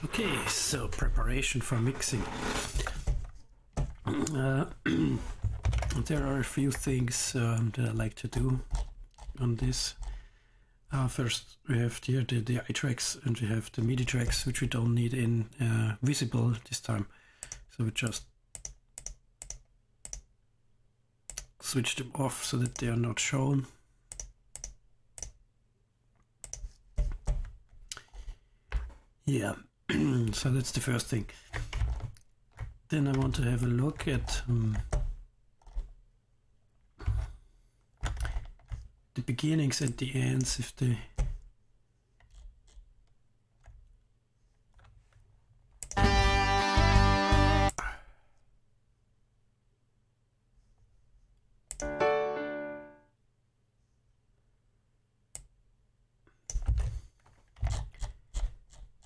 Okay, so preparation for mixing. There are a few things that I like to do on this. First, we have here the I tracks, and we have the MIDI tracks, which we don't need in visible this time. So we just switch them off so that they are not shown. Yeah, so that's the first thing. Then I want to have a look at the beginnings and the ends,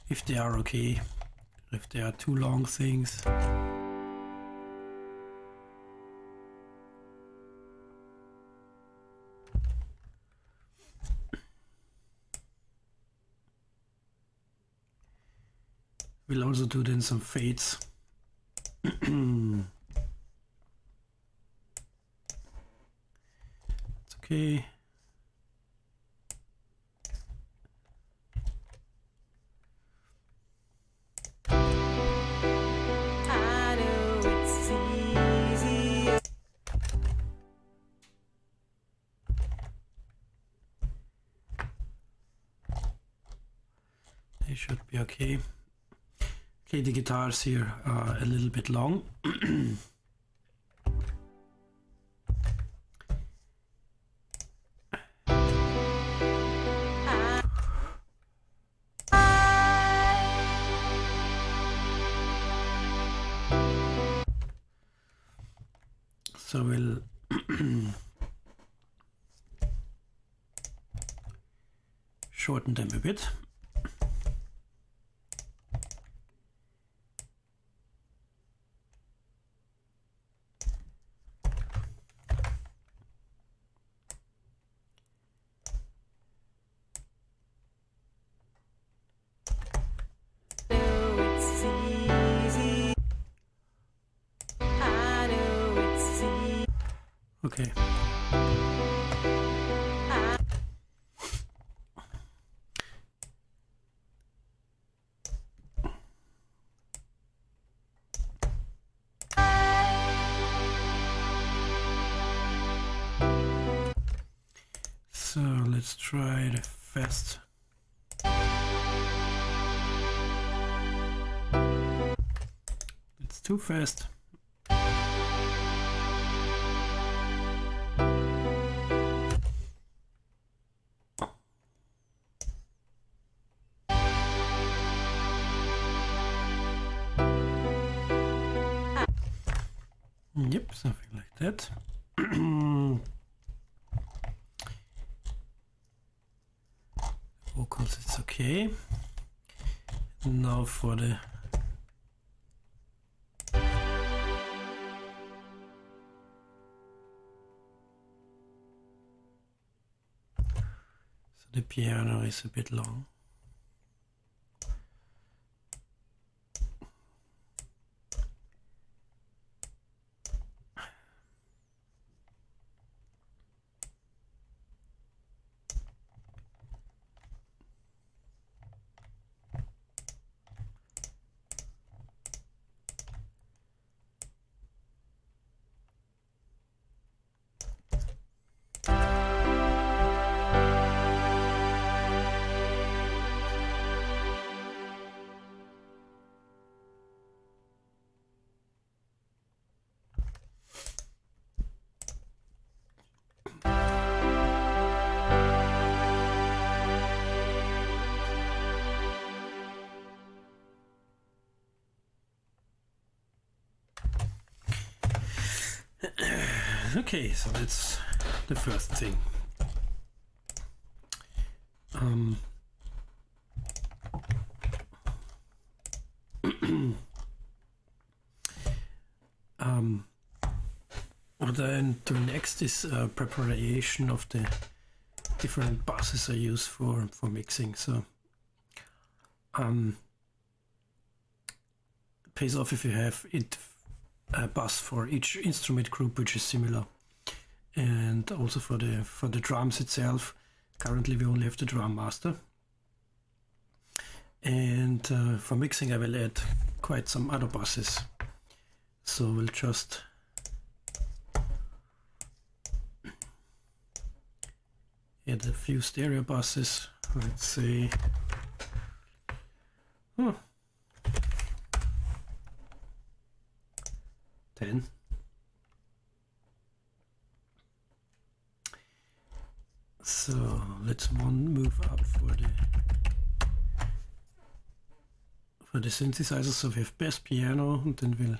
if they are okay, if they are too long things. We'll also do then some fades. It's okay. They should be okay. Okay, the guitars here are a little bit long. So we'll shorten them a bit. Okay. So let's try the fast. It's too fast. Yep, something like that. Vocals, it's okay. Now for the piano is a bit long. Okay, so that's the first thing. What I do next is preparation of the different buses I use for mixing. So pays off if you have a bus for each instrument group which is similar. And also for the drums itself, currently we only have the drum master. And for mixing I will add quite some other buses. So we'll just add a few stereo buses, let's say 10. So let's move up for the synthesizers. So we have bass, piano, and then we'll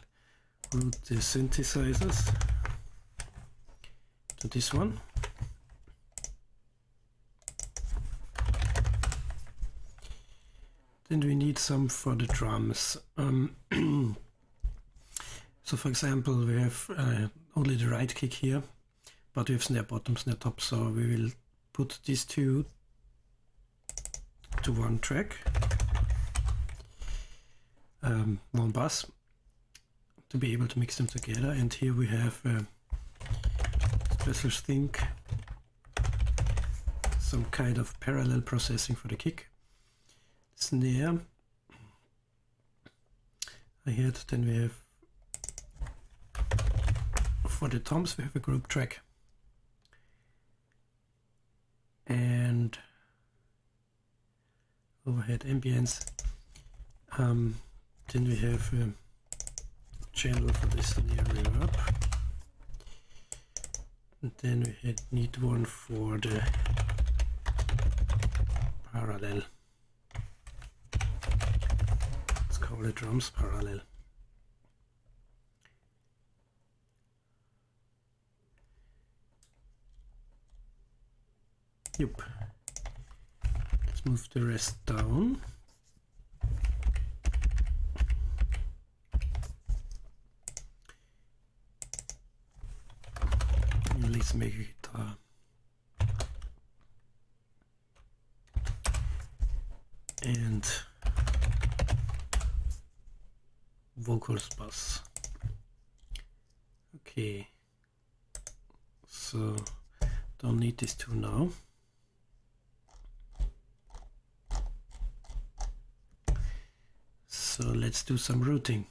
route the synthesizers to this one. Then we need some for the drums. So for example, we have only the right kick here, but we have snare bottom, snare top, so we will put these two to one track, one bus, to be able to mix them together. And here we have a special thing, some kind of parallel processing for the kick. Snare ahead, then we have for the toms we have a group track, and overhead ambience. Then we have a channel for the snare reverb, and then we need one for the parallel. Call the drums parallel. Yep. Let's move the rest down. And let's make a guitar. And vocals bus. Okay, so don't need these two now. So let's do some routing.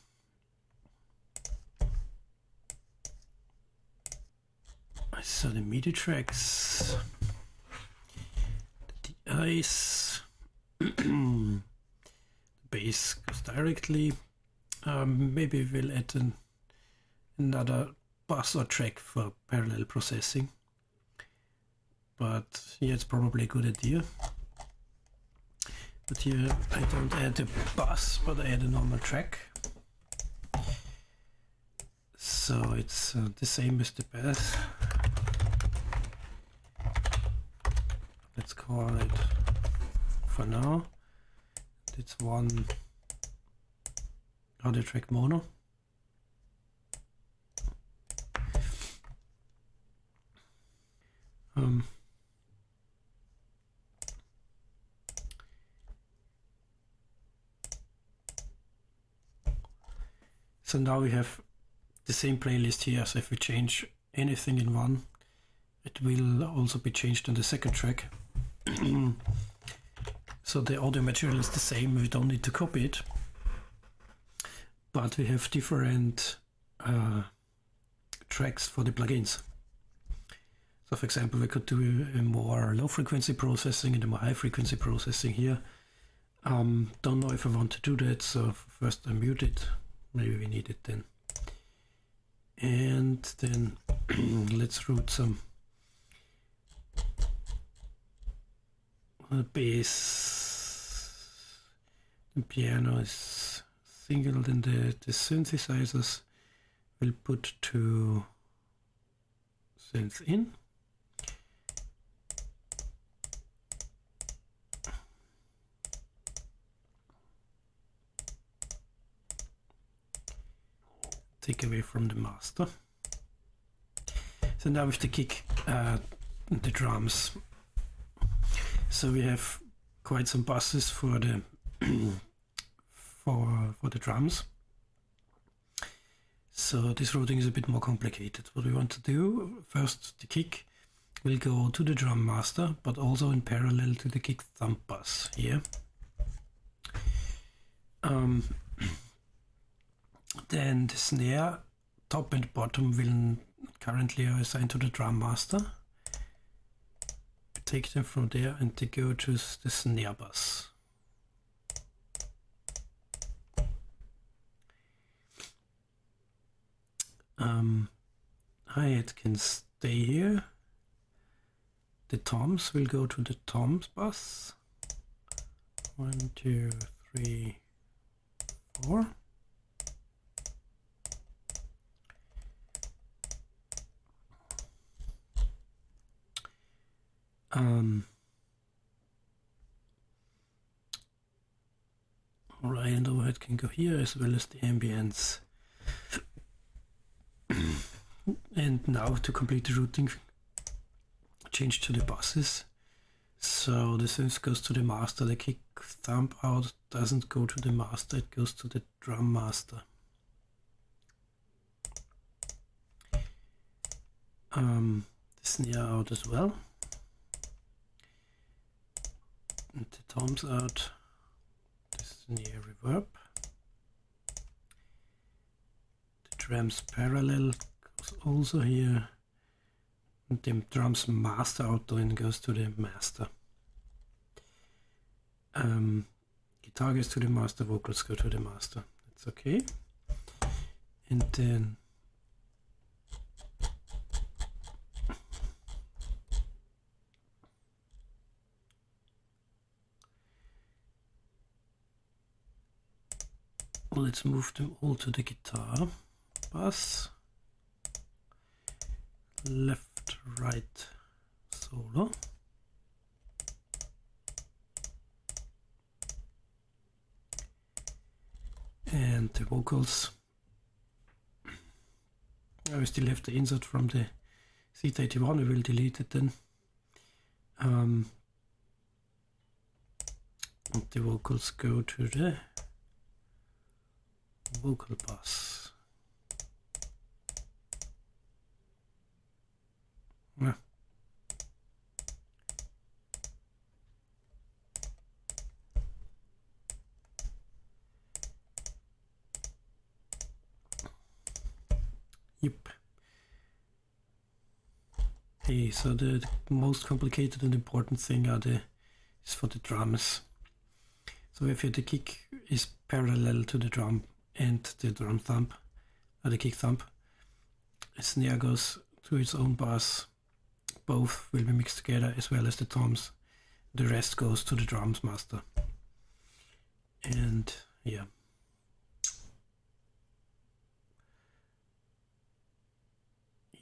So the MIDI tracks, the DIs, the bass goes directly. Maybe we'll add another bus or track for parallel processing, but yeah, it's probably a good idea. But here I don't add a bus, but I add a normal track. So it's the same as the bass. Let's call it for now. It's one audio track mono. So now we have the same playlist here, so if we change anything in one, it will also be changed on the second track. So the audio material is the same, we don't need to copy it, but we have different tracks for the plugins. So for example, we could do a more low frequency processing and a more high frequency processing here. Don't know if I want to do that, so first I mute it. Maybe we need it then. And then let's route some bass. The piano is single, then the synthesizers will put to synth in. Take away from the master. So now with the kick, the drums. So we have quite some buses for the for the drums. So this routing is a bit more complicated. What we want to do, first the kick will go to the drum master, but also in parallel to the kick thumb bus here. Then the snare, top and bottom, will currently are assigned to the drum master. Take them from there and they go to the snare bus. Hi-hat can stay here. The toms will go to the toms bus. 1, 2, 3, 4. Alright, and overhead can go here as well as the ambience. And now to complete the routing, change to the buses. So the synth goes to the master, the kick thumb out doesn't go to the master, it goes to the drum master. The snare out as well. And the toms out, the snare reverb. The drums parallel goes also here. And the drums master out then goes to the master. Guitar goes to the master, vocals go to the master. That's okay. And then let's move them all to the guitar bus. Left, right, solo. And the vocals, I still have the insert from the Z81, we will delete it then. And the vocals go to the vocal bus. Yeah. Yep. Hey, so the most complicated and important thing is for the drums. So if the kick is parallel to the drum and the drum thumb, or the kick thumb, the snare goes to its own bus. Both will be mixed together as well as the toms. The rest goes to the drums master. And yeah.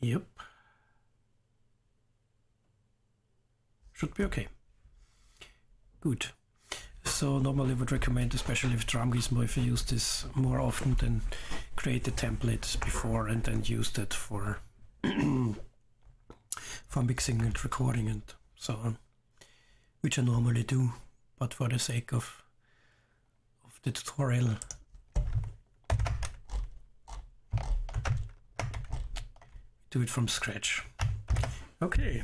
Yep. Should be okay. Good. So normally I would recommend, especially with drum gizmo, if you use this more often, then create the template before and then use that for for mixing and recording and so on, which I normally do, but for the sake of the tutorial, do it from scratch. Okay.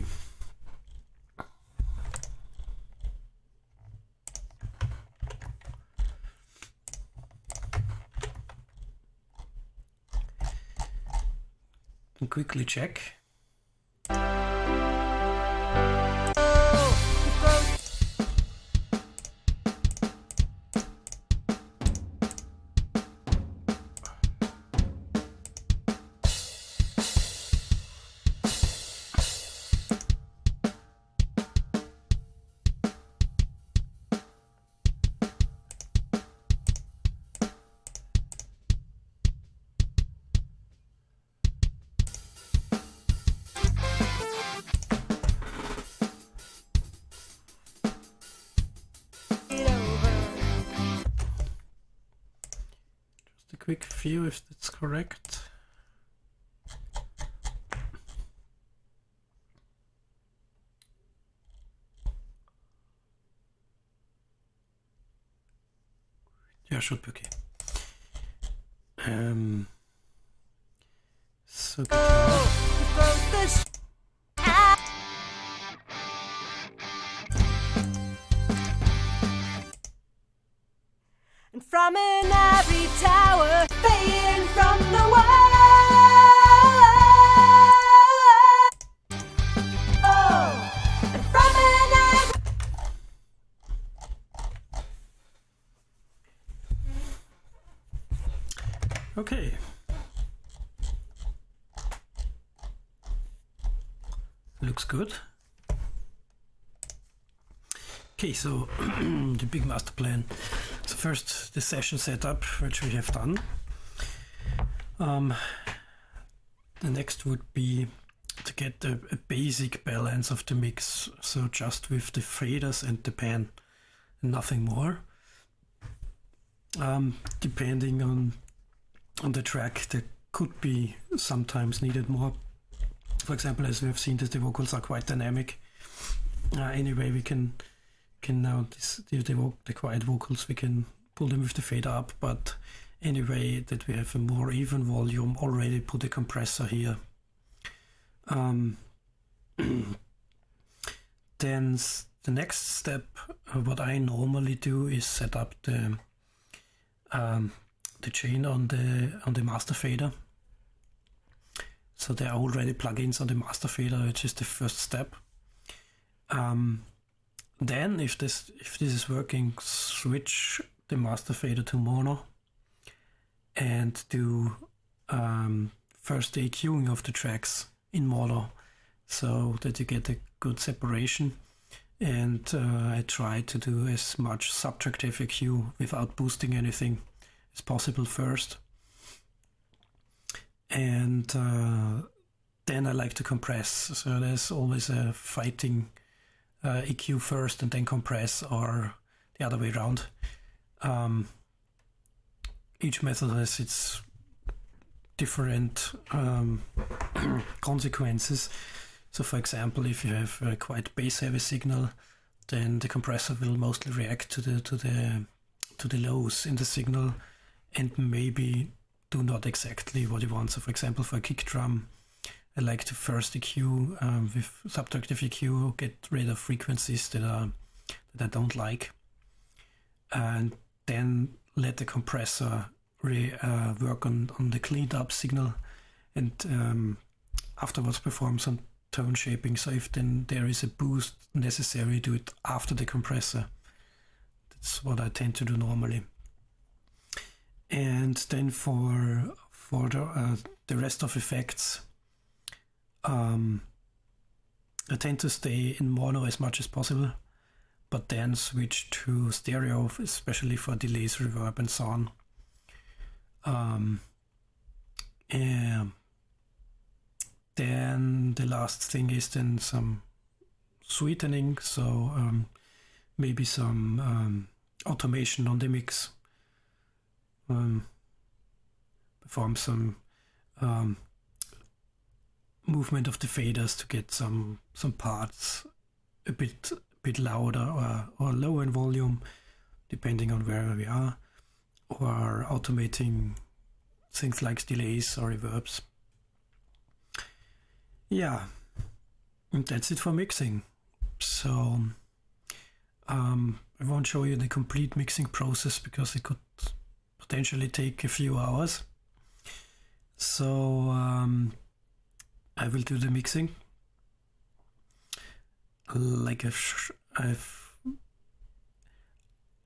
And quickly check. Quick view if that's correct. Yeah, should be okay. so guitar. And from an ivory tower, fading from the world. And from an ivory. Okay. Looks good. Okay, so the big master plan. So first the session setup, which we have done. The next would be to get a basic balance of the mix, so just with the faders and the pan, and nothing more. Depending on the track, there could be sometimes needed more. For example, as we have seen, that the vocals are quite dynamic. Anyway, we can now the quiet vocals, we can pull them with the fader up, but anyway, that we have a more even volume, already put a compressor here. Then the next step, what I normally do is set up the chain on the master fader. So there are already plugins on the master fader, which is the first step. Then, if this is working, switch the master fader to mono and do first the EQing of the tracks in mono, so that you get a good separation. And I try to do as much subtractive EQ without boosting anything as possible first. And then I like to compress, so there's always a fighting EQ first and then compress, or the other way around. Each method has its different consequences. So for example, if you have a quite bass heavy signal, then the compressor will mostly react to the lows in the signal and maybe do not exactly what you want. So for example, for a kick drum, I like to first EQ with subtractive EQ, get rid of frequencies that I don't like, and then let the compressor work on the cleaned up signal, and afterwards perform some tone shaping. So if then there is a boost necessary, do it after the compressor. That's what I tend to do normally. And then for the rest of effects, I tend to stay in mono as much as possible, but then switch to stereo, especially for delays, reverb, and so on. And then the last thing is then some sweetening, so maybe some automation on the mix. Perform some movement of the faders to get some parts a bit louder or lower in volume, depending on where we are, or automating things like delays or reverbs. Yeah, and that's it for mixing. So I won't show you the complete mixing process because it could potentially take a few hours. So I will do the mixing like I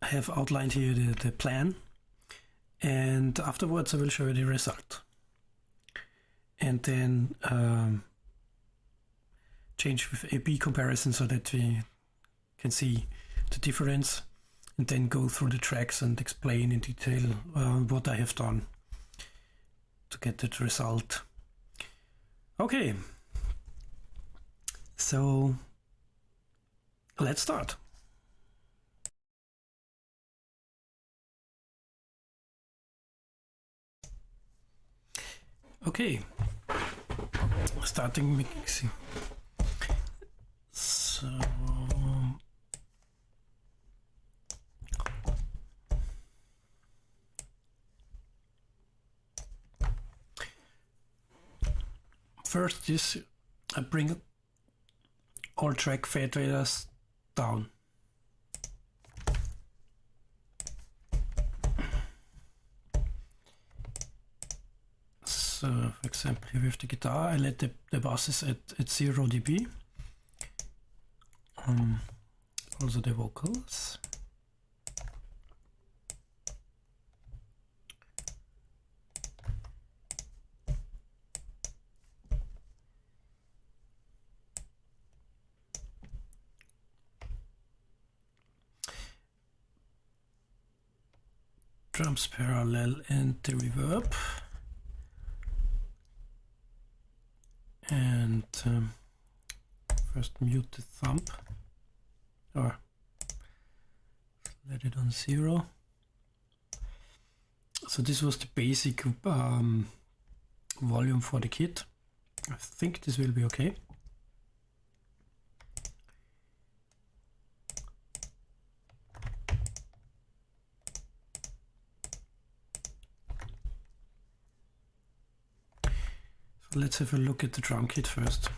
have outlined here the plan, and afterwards I will show you the result, and then change with A/B comparison so that we can see the difference, and then go through the tracks and explain in detail what I have done to get that result. Okay, so let's start. Okay, starting mixing. So first is I bring all track faders down. So, for example, here with the guitar, I let the basses at 0 dB. Also the vocals. Drums parallel and the reverb. And first mute the thumb, or let it on 0. So this was the basic volume for the kit. I think this will be okay. So let's have a look at the drum kit first.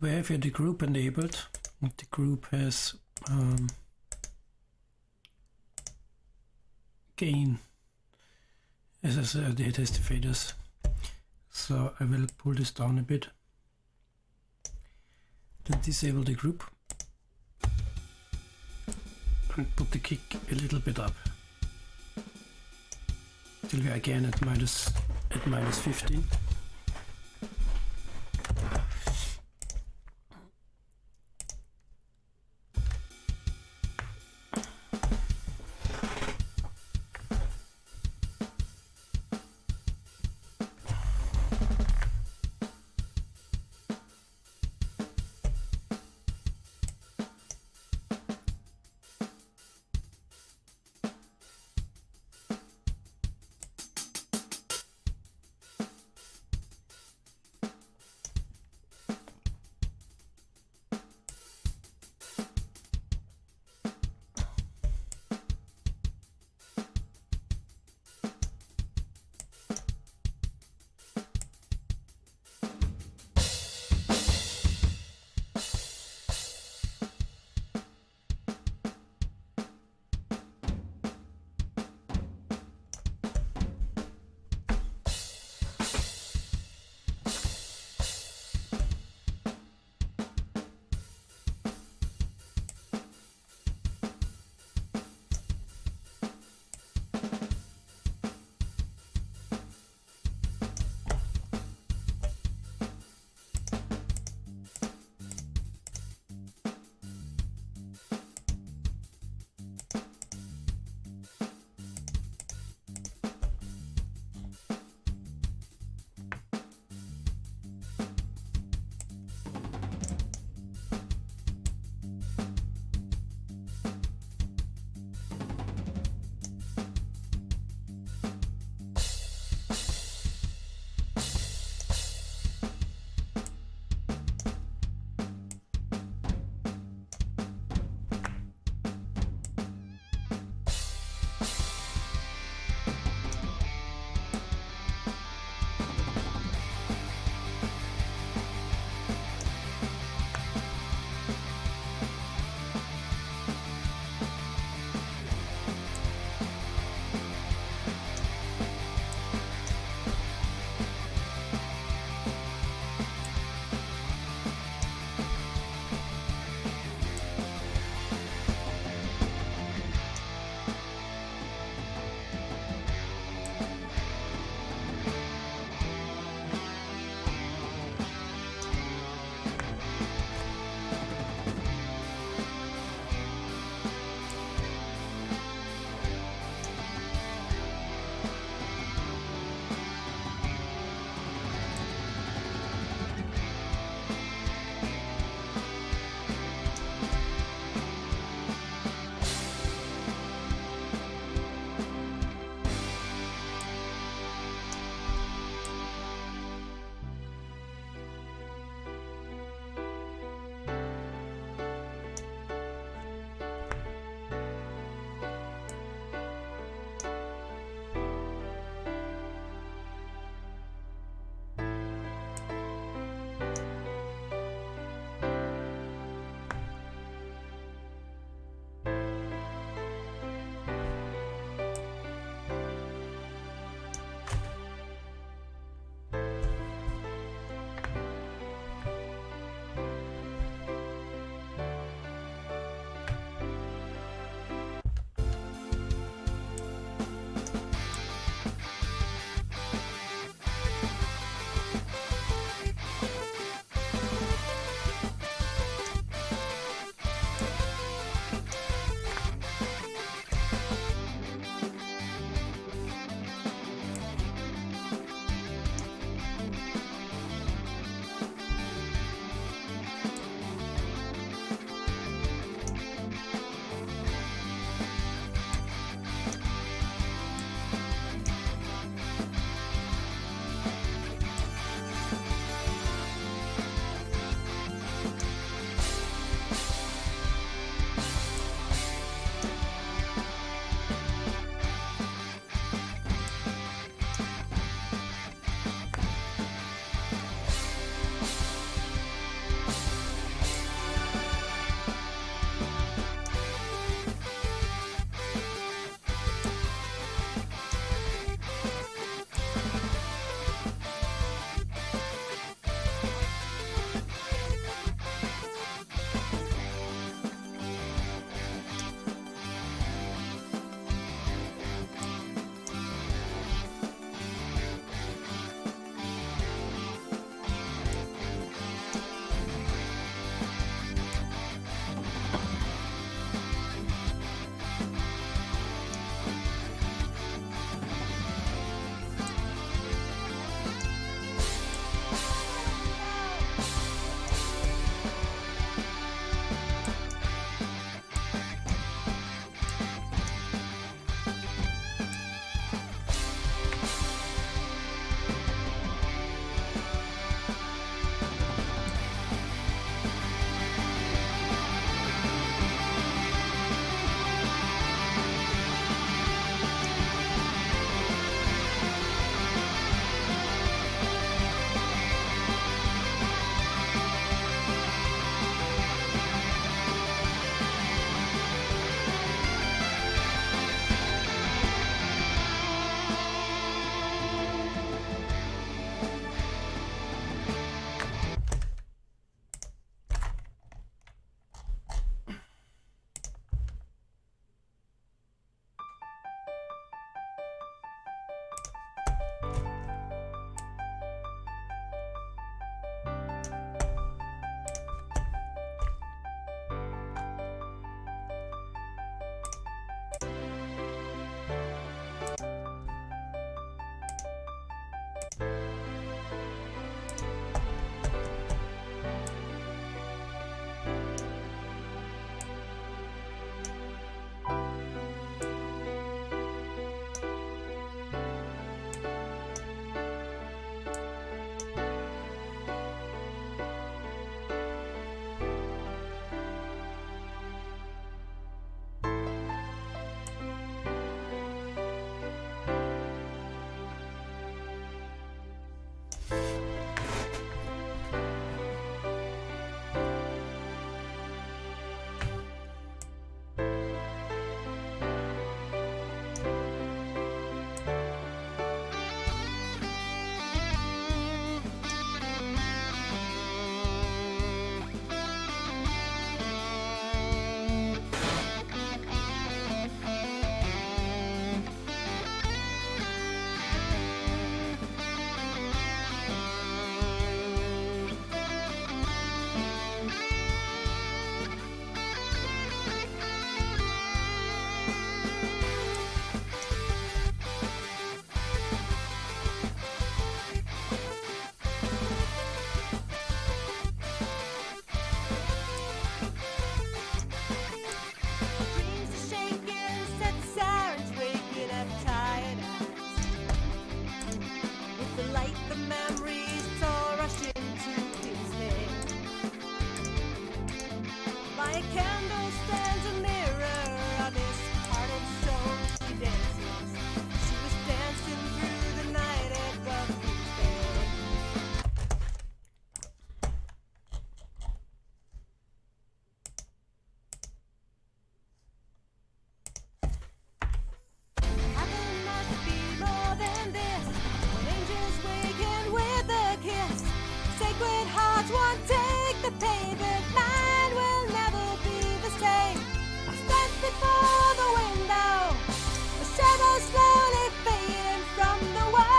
We have here the group enabled, and the group has gain, as I said, it has the faders. So I will pull this down a bit, then disable the group and put the kick a little bit up till we are again at minus 15. the memories all rush into his head. By a candle stands a mirror of his heart and soul. She dances. She was dancing through the night above his bed. Heaven must be more than this. When angels waken with a kiss, sacred hearts won't take the pain, but mine will never be the same. I stand before the window, the shadows slowly fading from the world.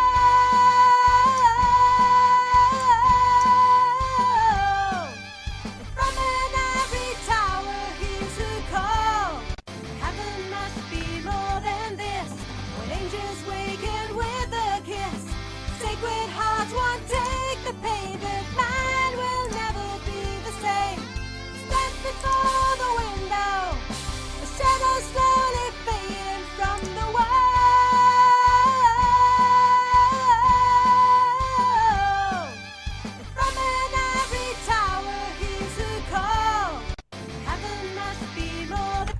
And from in every tower hears a call. Heaven must be more than this. When angels waken with a kiss, sacred hearts won't take the pain, but mine will never be the same. Stand before the window, the shadows slowly fading from the world. And from in every tower hears a call. Heaven must be more than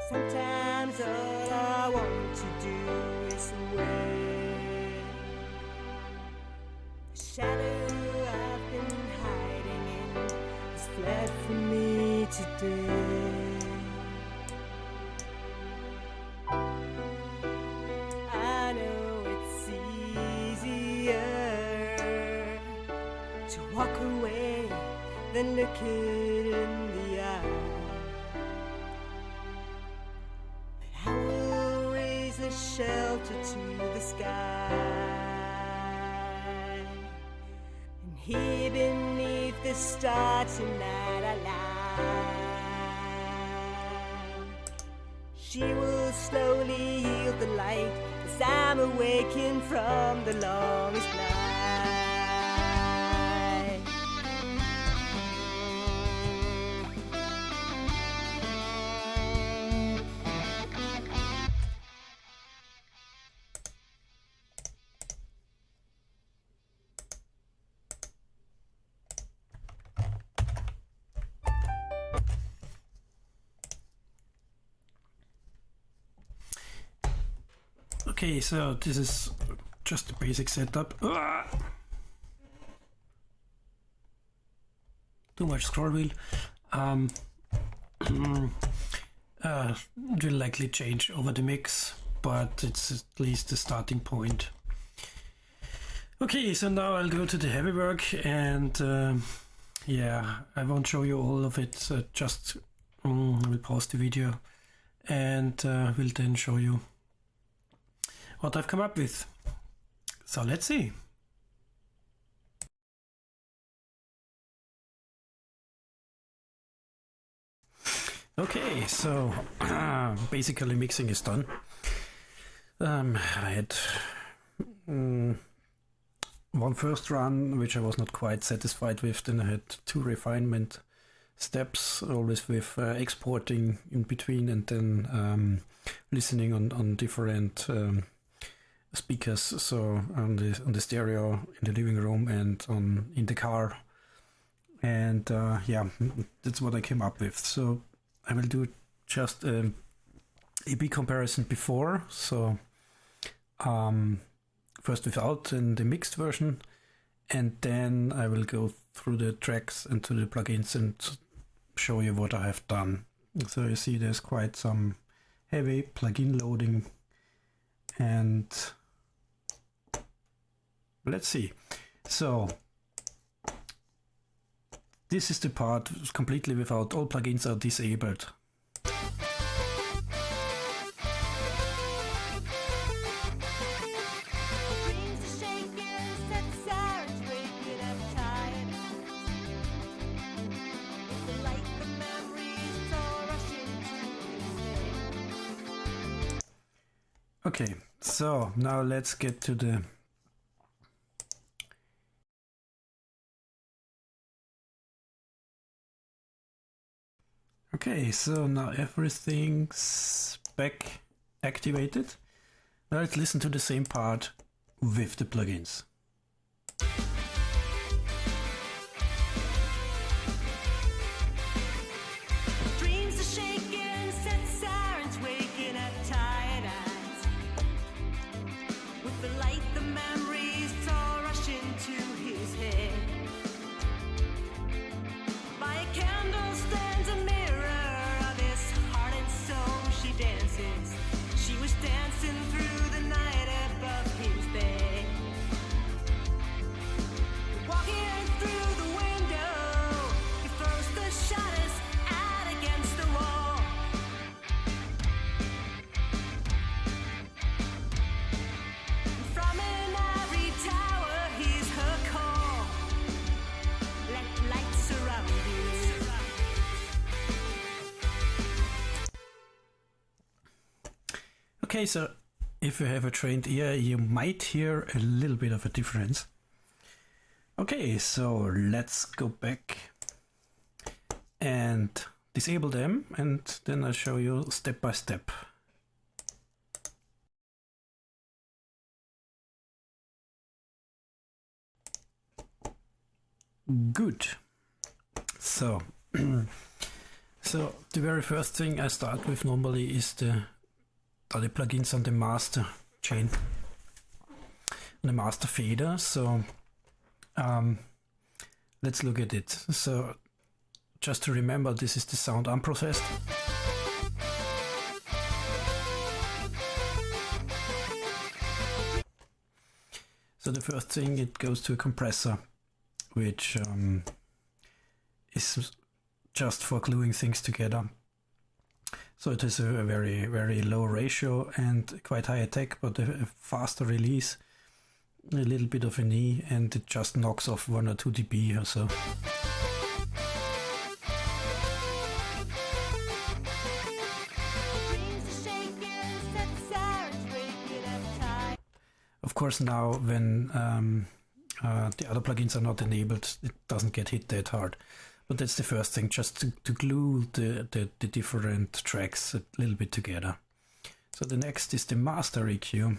sometimes all I want to do is wait. The shadow I've been hiding in has fled from me today. I know it's easier to walk away than look it in the eye. I will raise a shelter to the sky, and here beneath the stars tonight I lie. She will slowly yield the light as I'm awakened from the longest night. Okay, so this is just the basic setup. Too much scroll wheel. It will likely change over the mix, but it's at least the starting point. Okay, so now I'll go to the heavy work, and yeah, I won't show you all of it, just we'll pause the video and we'll then show you what I've come up with. So let's see. Okay, so basically mixing is done. I had one first run which I was not quite satisfied with, then I had two refinement steps, always with exporting in between, and then listening on different speakers, so on the stereo in the living room and in the car, and yeah, that's what I came up with. So I will do just a A/B comparison before, so first without and the mixed version, and then I will go through the tracks and to the plugins and show you what I have done. So you see there's quite some heavy plugin loading, and let's see. So this is the part completely without, all plugins are disabled. Okay, so now let's get to the Okay, so now everything's back activated. Now let's listen to the same part with the plugins. Dreams are shaking, set sirens waking at tired eyes. With the light, the memories all rush into his head. By a candle stands a mirror of his heart and soul. She dances. She was dancing through the night above his bed. Walking through the window, he throws the shutters out against the wall. From an ivory tower, hears her call. Let light surround you. Okay, so if you have a trained ear, you might hear a little bit of a difference. Okay, so let's go back and disable them, and then I'll show you step by step. Good. So, so the very first thing I start with normally is the plugins on the master chain, the master fader. So let's look at it. So just to remember, this is the sound unprocessed. So the first thing, it goes to a compressor, which is just for gluing things together. So it is a very, very low ratio and quite high attack, but a faster release, a little bit of a knee, and it just knocks off 1 or 2 dB or so. Of course, now when the other plugins are not enabled, it doesn't get hit that hard. But that's the first thing, just to glue the different tracks a little bit together. So the next is the master EQ.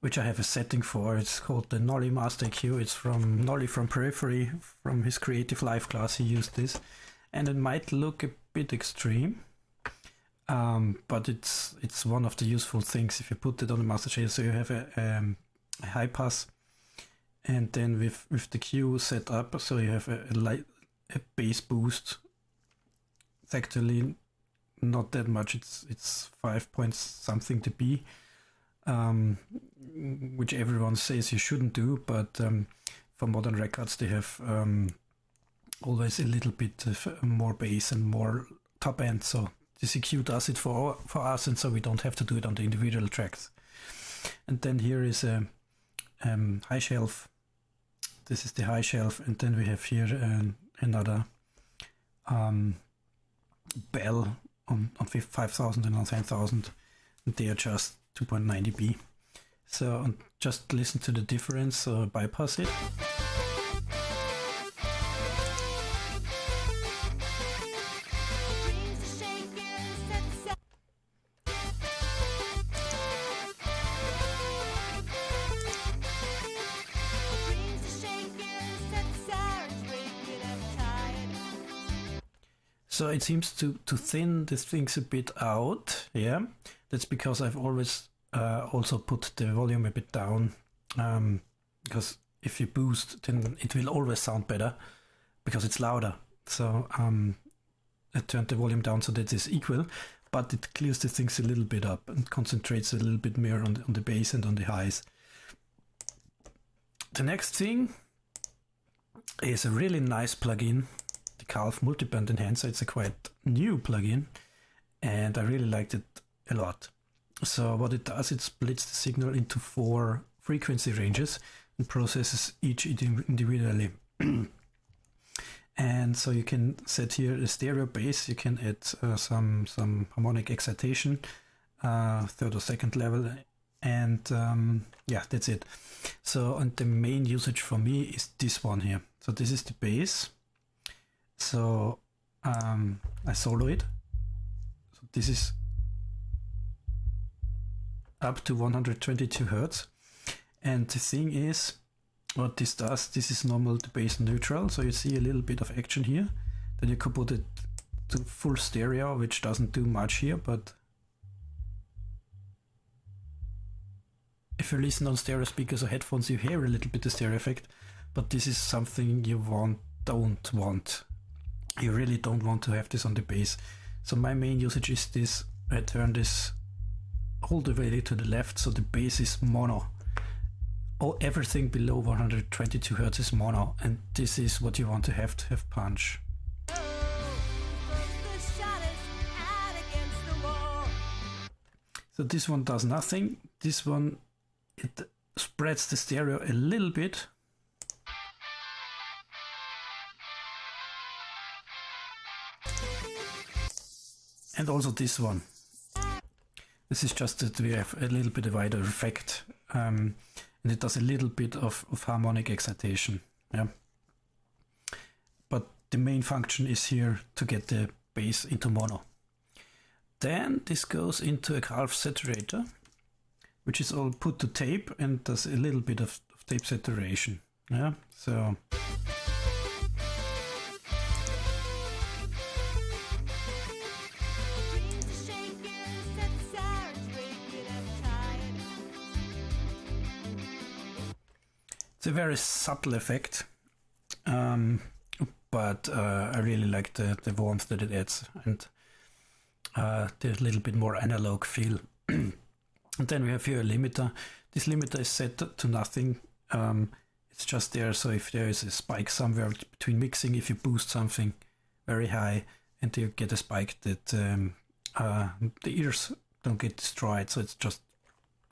Which I have a setting for. It's called the Nolly Master EQ. It's from Nolly from Periphery, from his Creative Live class. He used this, and it might look a bit extreme, but it's one of the useful things if you put it on the master chain. So you have a high pass, and then with the Q set up, so you have a bass boost. It's actually not that much. It's 5 point something dB. Which everyone says you shouldn't do, but for modern records they have always a little bit of more bass and more top end, so this EQ does it for us, and so we don't have to do it on the individual tracks. And then here is a high shelf. This is the high shelf, and then we have here another bell on 5000 and on 10,000, and they are just 2.9 dB. So just listen to the difference, so bypass it. So it seems to thin these things a bit out, yeah. That's because I've always also put the volume a bit down, because if you boost, then it will always sound better because it's louder. So I turned the volume down so that it's equal, but it clears the things a little bit up and concentrates a little bit more on the bass and on the highs. The next thing is a really nice plugin, the Calf Multiband Enhancer. It's a quite new plugin, and I really liked it a lot. So what it does, it splits the signal into 4 frequency ranges and processes each individually. And so you can set here a stereo bass, you can add some harmonic excitation, 3rd or 2nd level, And yeah, that's it. So, and the main usage for me is this one here. So this is the bass. So I solo it. So this is up to 122 Hertz. And the thing is, what this does, this is normal to bass neutral. So you see a little bit of action here. Then you could put it to full stereo, which doesn't do much here, but if you listen on stereo speakers or headphones, you hear a little bit of stereo effect, but this is something you don't want. You really don't want to have this on the bass. So my main usage is this. I turn this all the way to the left, so the bass is mono. Everything below 122 Hertz is mono, and this is what you want to have punch. So this one does nothing. This one, it spreads the stereo a little bit. And also this one. This is just that we have a little bit of wider effect. And it does a little bit of harmonic excitation. Yeah. But the main function is here to get the bass into mono. Then this goes into a half saturator, which is all put to tape and does a little bit of tape saturation. Yeah, so it's a very subtle effect, but I really like the warmth that it adds, and the little bit more analog feel. And then we have here a limiter. This limiter is set to nothing. It's just there, so if there is a spike somewhere between mixing, if you boost something very high and you get a spike, that the ears don't get destroyed. So it's just,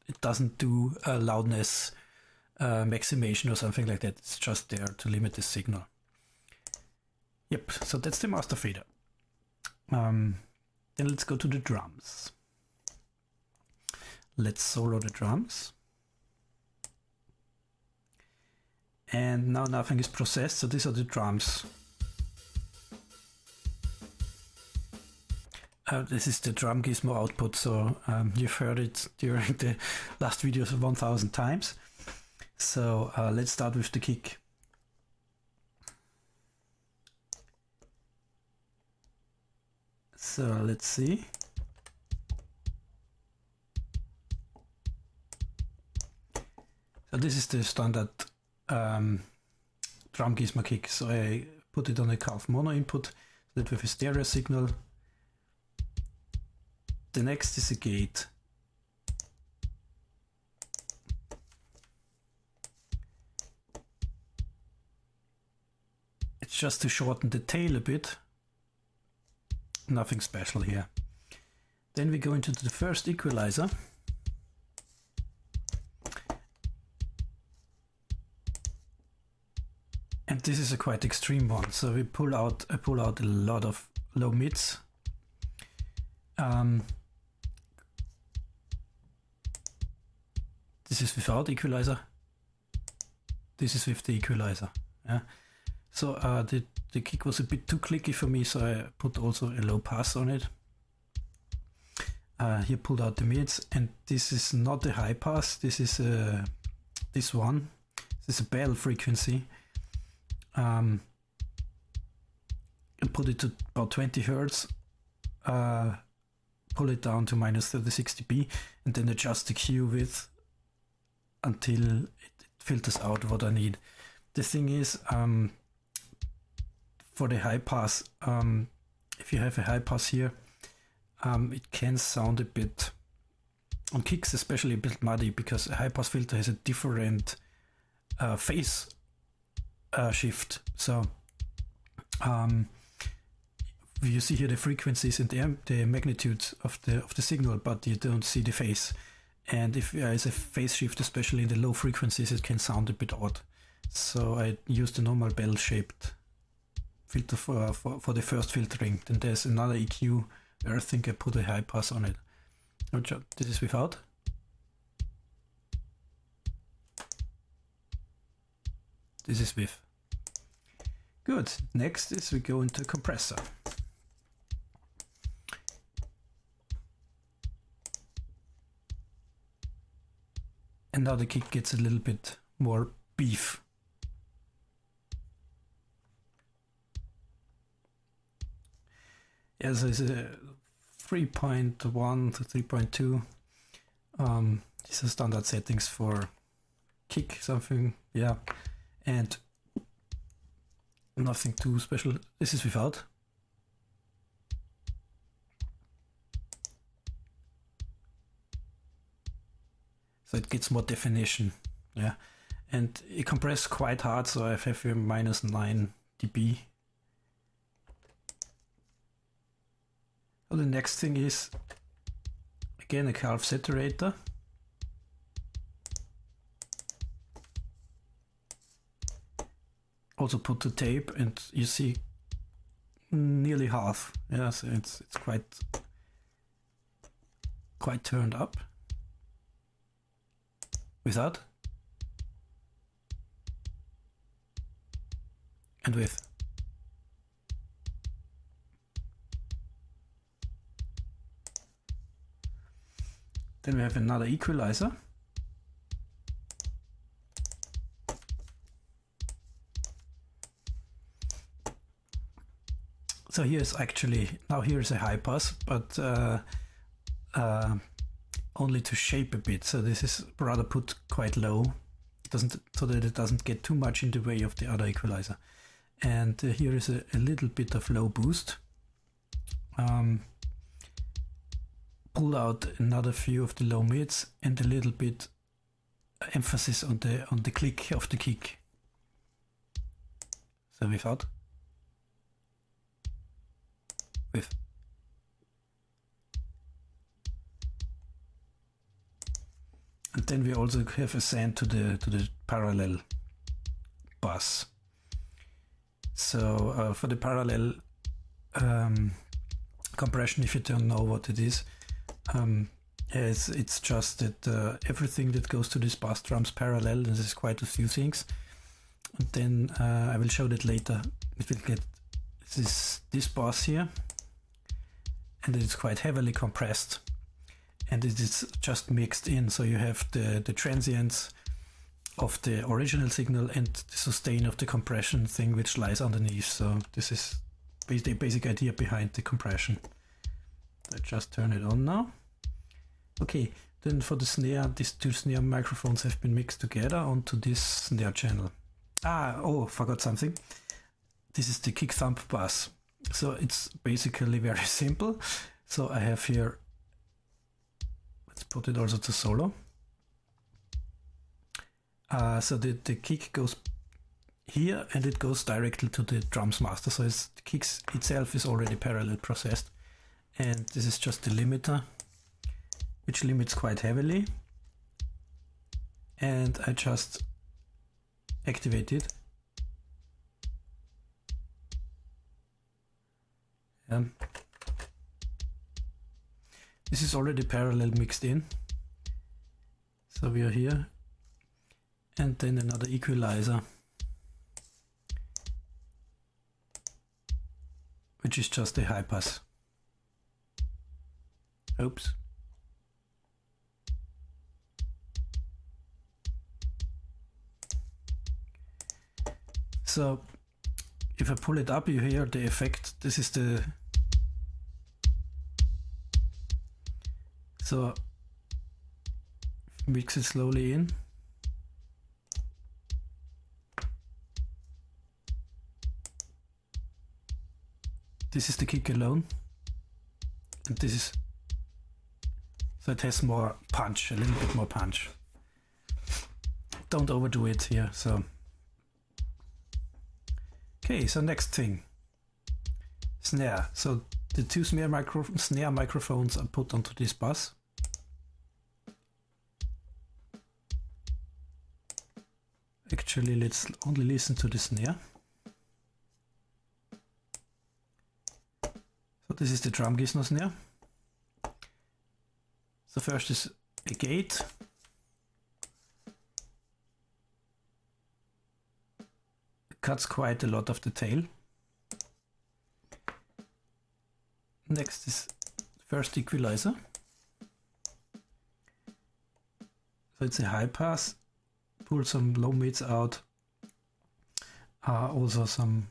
it doesn't do a loudness maximation or something like that. It's just there to limit the signal. Yep, so that's the master fader. Then let's go to the drums. Let's solo the drums. And now nothing is processed, so these are the drums. This is the drum gizmo output, so you've heard it during the last videos 1000 times. So let's start with the kick. So let's see. So this is the standard drum gizmo kick. So I put it on a half mono input so that we have a stereo signal. The next is a gate. It's just to shorten the tail a bit. Nothing special here. Then we go into the first equalizer. And this is a quite extreme one. So we pull out, I pull out a lot of low mids. This is without equalizer. This is with the equalizer. Yeah. So the kick was a bit too clicky for me, so I put also a low pass on it. Here pulled out the mids, and this is not a high pass. This is this one. This is a bell frequency. And put it to about 20 Hertz. Pull it down to minus 36 dB, and then adjust the Q width until it filters out what I need. The thing is, for the high pass, if you have a high pass here, it can sound a bit, on kicks especially, a bit muddy, because a high pass filter has a different phase shift. So you see here the frequencies and the magnitudes of the signal, but you don't see the phase. And if there is a phase shift, especially in the low frequencies, it can sound a bit odd. So I used the normal bell-shaped filter for the first filtering. Then there's another EQ where I think I put a high pass on it. This is without. This is with. Good. Next is we go into compressor. And now the kick gets a little bit more beef. Yeah, so it's a 3.1 to 3.2. These are standard settings for kick something, yeah, and nothing too special. This is without. So it gets more definition, yeah, and it compresses quite hard, so I have here minus 9 dB. So the next thing is again a half saturator. Also put the tape, and you see nearly half. Yeah, so it's quite turned up. Without and with. Then we have another equalizer. So here's actually, now here's a high pass, but only to shape a bit. So this is rather put quite low, so that it doesn't get too much in the way of the other equalizer. And here is a little bit of low boost. Pull out another few of the low mids and a little bit emphasis on the click of the kick. So without. With. And then we also have a send to the parallel bus. So for the parallel compression, if you don't know what it is, it's just that everything that goes to this bass drums parallel, and there's quite a few things. And then I will show that later. It will get this bass here, and it's quite heavily compressed. And it is just mixed in, so you have the transients of the original signal and the sustain of the compression thing which lies underneath. So this is the basic idea behind the compression. I just turn it on now. Okay, then for the snare, these two snare microphones have been mixed together onto this snare channel. Forgot something. This is the kick thump bass. So it's basically very simple. So I have here, let's put it also to solo. So the kick goes here and it goes directly to the drums master. So the kick itself is already parallel processed. And this is just the limiter, which limits quite heavily. And I just activate it. This is already parallel mixed in. So we are here. And then another equalizer, which is just a high pass. Oops. So if I pull it up, you hear the effect. This is the, so mix it slowly in. This is the kick alone, and this is, so it has more punch, a little bit more punch. Don't overdo it here. So okay, so next thing, snare. So the two snare microphones are put onto this bus. Actually, let's only listen to the snare. So this is the drum Gizmo snare. So first is a gate. cuts quite a lot of the tail. Next is first equalizer. So it's a high pass, pull some low mids out, also some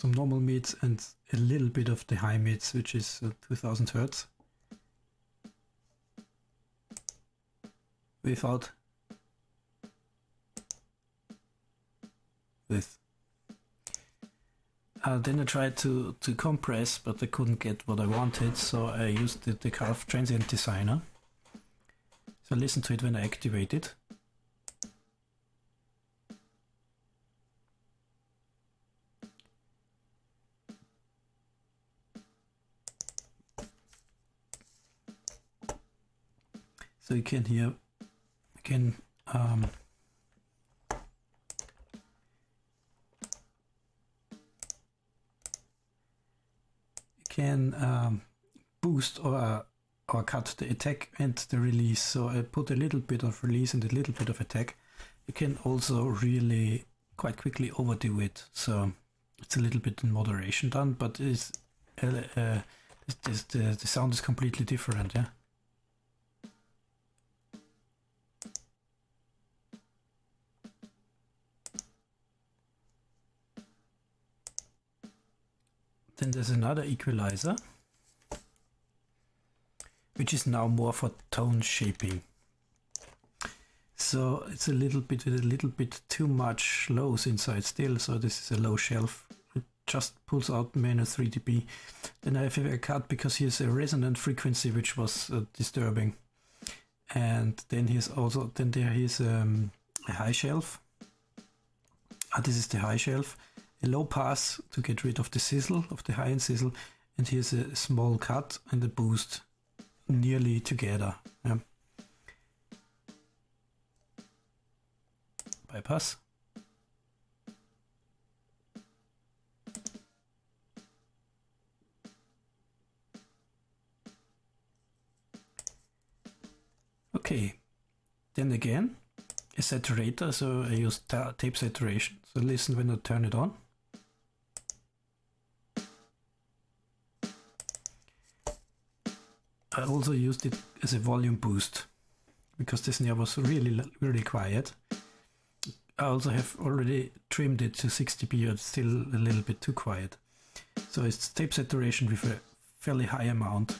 normal mids and a little bit of the high mids, which is 2000 Hertz. Without with. Then I tried to compress, but I couldn't get what I wanted, so I used the Curve Transient Designer. So listen to it when I activate it. So you can hear again boost or cut the attack and the release. So I put a little bit of release and a little bit of attack. You can also really quite quickly overdo it. So it's a little bit in moderation done, but the sound is completely different. Yeah. Then there's another equalizer, which is now more for tone shaping. So it's a little bit too much lows inside still. So this is a low shelf. It just pulls out minus 3 dB. Then I have a cut because here's a resonant frequency which was disturbing. And then here's also a high shelf. This is the high shelf. A low pass to get rid of the sizzle, of the high end sizzle, and here's a small cut and a boost nearly together. Yeah. Bypass. Okay, then again a saturator, so I use tape saturation. So listen when I turn it on. I also used it as a volume boost because the snare was really quiet. I also have already trimmed it to 6 dB, but still a little bit too quiet. So it's tape saturation with a fairly high amount.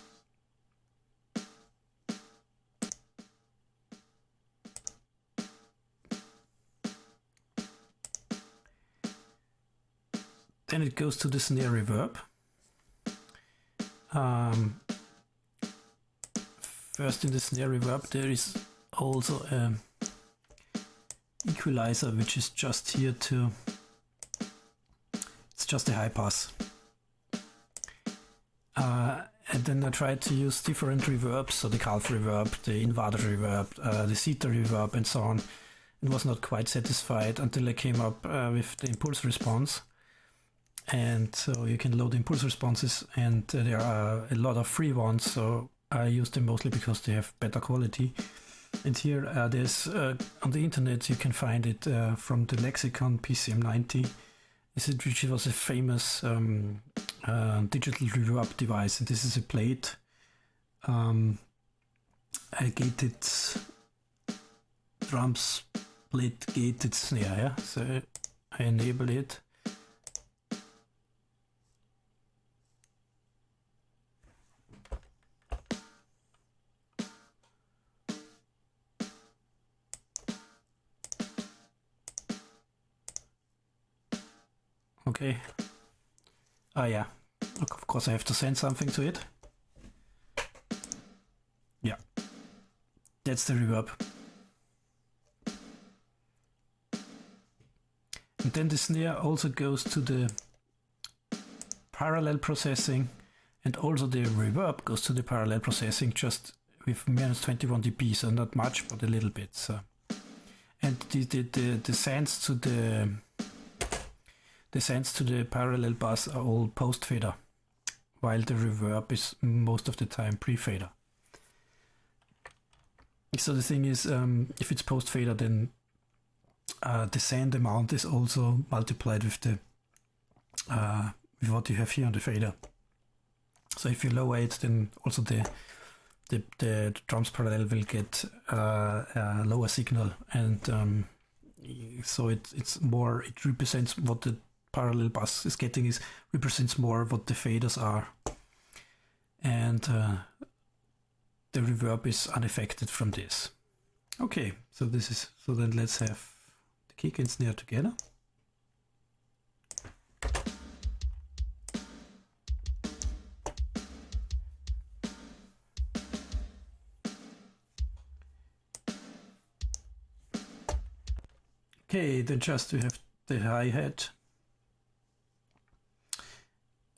Then it goes to the snare reverb. First in the snare reverb there is also an equalizer which is just here to, it's just a high pass. And then I tried to use different reverbs, so the Calf reverb, the Invader reverb, the Zeta reverb and so on, and was not quite satisfied until I came up with the impulse response. And so you can load impulse responses, and there are a lot of free ones, so I use them mostly because they have better quality. And here there's on the internet you can find it from the Lexicon PCM90, which was a famous digital reverb device, and this is a plate, a gated drums plate gated snare. Yeah, so I enable it. Okay. Yeah. Of course I have to send something to it. Yeah. That's the reverb. And then the snare also goes to the parallel processing, and also the reverb goes to the parallel processing, just with minus 21 dB, so not much, but a little bit. So. And the sends to the parallel bus are all post fader, while the reverb is most of the time pre fader. So the thing is, if it's post fader, then the sand amount is also multiplied with the with what you have here on the fader. So if you lower it, then also the drums parallel will get a lower signal, and so it's more, it represents what the parallel bus is getting, is represents more what the faders are, and the reverb is unaffected from this. Okay, so this is, so then let's have the kick and snare together. Okay, then just we have the hi-hat.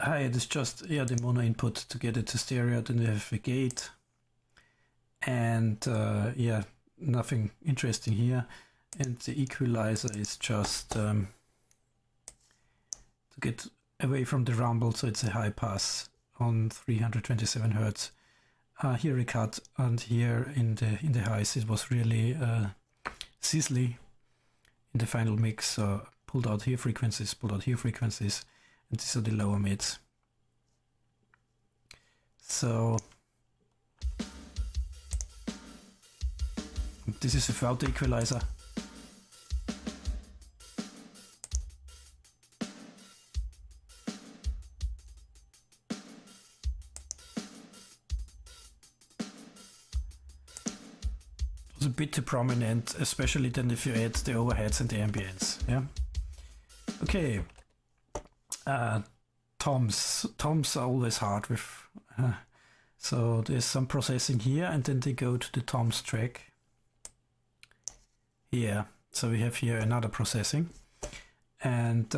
Hi-hat is just, yeah, the mono input to get it to stereo. Then we have a gate, and yeah, nothing interesting here. And the equalizer is just to get away from the rumble, so it's a high pass on 327 Hertz. Here a cut, and here in the highs it was really sizzly in the final mix. Pulled out here frequencies, pulled out here frequencies, and these are the lower mids. So this is without the equalizer. It's a bit too prominent, especially then if you add the overheads and the ambience. Yeah. Okay. Toms are always hard with. So there's some processing here, and then they go to the toms track. Here. So we have here another processing, and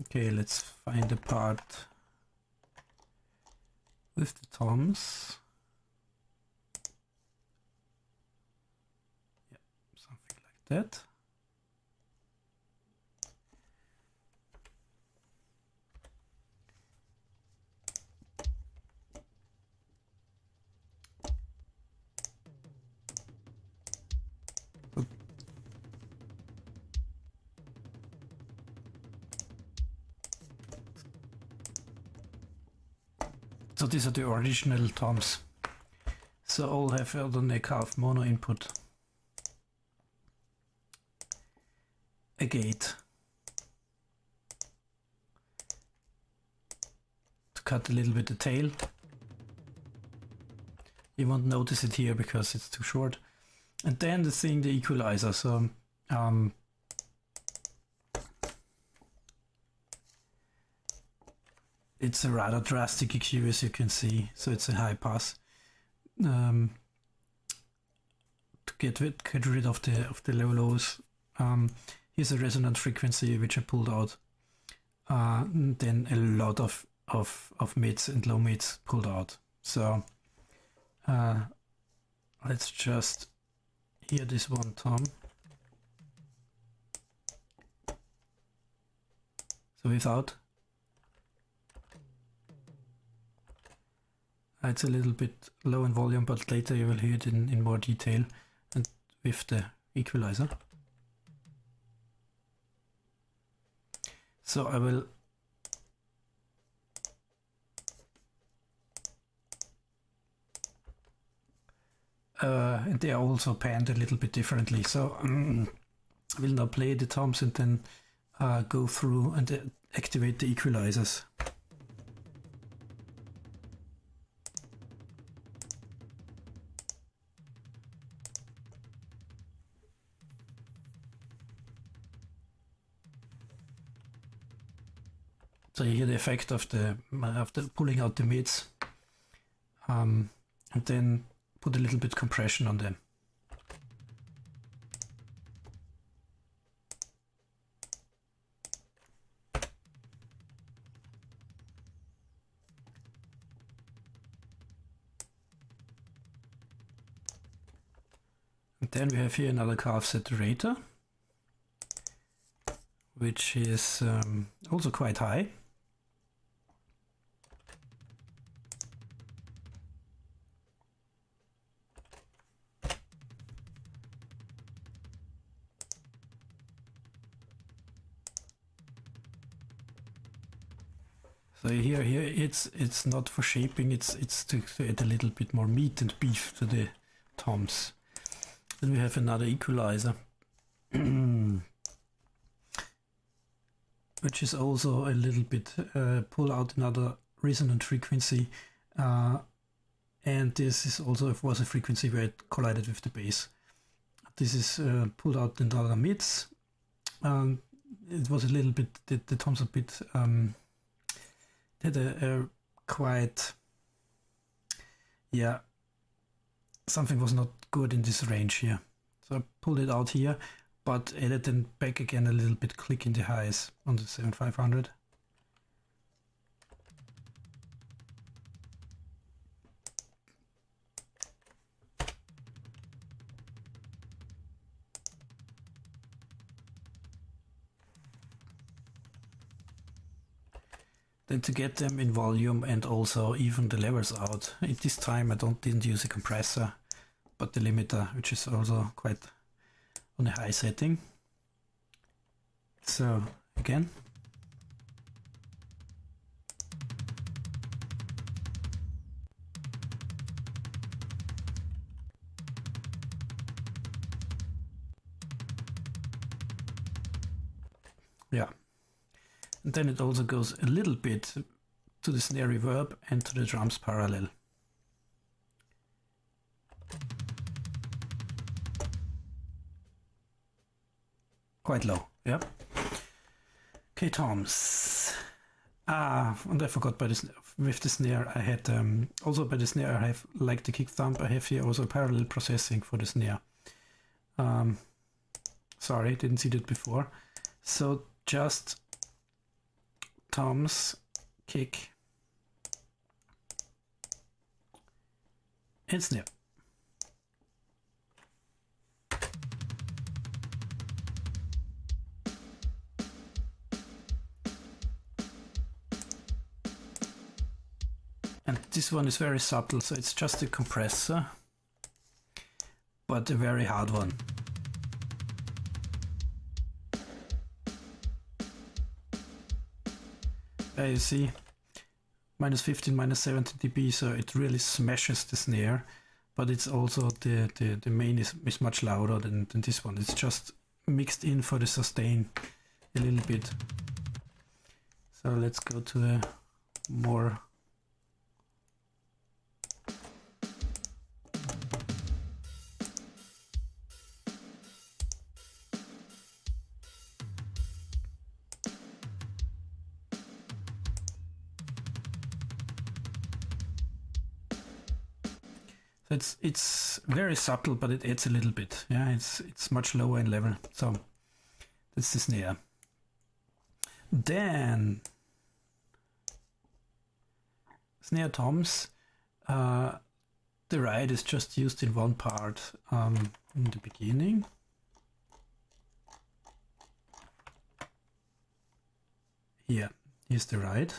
okay, let's find the part with the toms. That. So these are the original toms. So all have the neck half mono input. A gate to cut a little bit the tail. You won't notice it here because it's too short. And then the equalizer. So it's a rather drastic EQ, as you can see. So it's a high pass to get rid of the low lows. Here's a resonant frequency which I pulled out. Then a lot of mids and low mids pulled out. So let's just hear this one tom. So without. It's a little bit low in volume, but later you will hear it in more detail, and with the equalizer. So I will and they are also panned a little bit differently. So I will now play the toms and then go through and activate the equalizers. So you hear the effect of the pulling out the mids, and then put a little bit compression on them. And then we have here another calf saturator, which is also quite high. So here it's not for shaping, it's to add a little bit more meat and beef to the toms. Then we have another equalizer, which is also a little bit pull out another resonant frequency, and this is also was a frequency where it collided with the bass. This is pulled out another mids. It was a little bit, the toms a bit, had a quite, yeah, something was not good in this range here. So I pulled it out here, but added then back again a little bit click in the highs on the 7500. Then to get them in volume and also even the levels out. At this time I didn't use a compressor, but the limiter, which is also quite on a high setting. So again. Yeah. And then it also goes a little bit to the snare reverb and to the drums parallel. Quite low, yeah. Okay, toms. And I forgot with the snare I had, also by the snare I have, like the kick thump, I have here also parallel processing for the snare. Sorry, didn't see that before. So just toms, kick, and snare. And this one is very subtle, so it's just a compressor, but a very hard one. You see, minus 15, minus 70 dB, so it really smashes the snare, but it's also the main is much louder than this one. It's just mixed in for the sustain a little bit. So let's go to a more It's very subtle, but it adds a little bit. Yeah, it's much lower in level. So that's the snare. Then snare toms. The ride is just used in one part in the beginning. Here's the ride.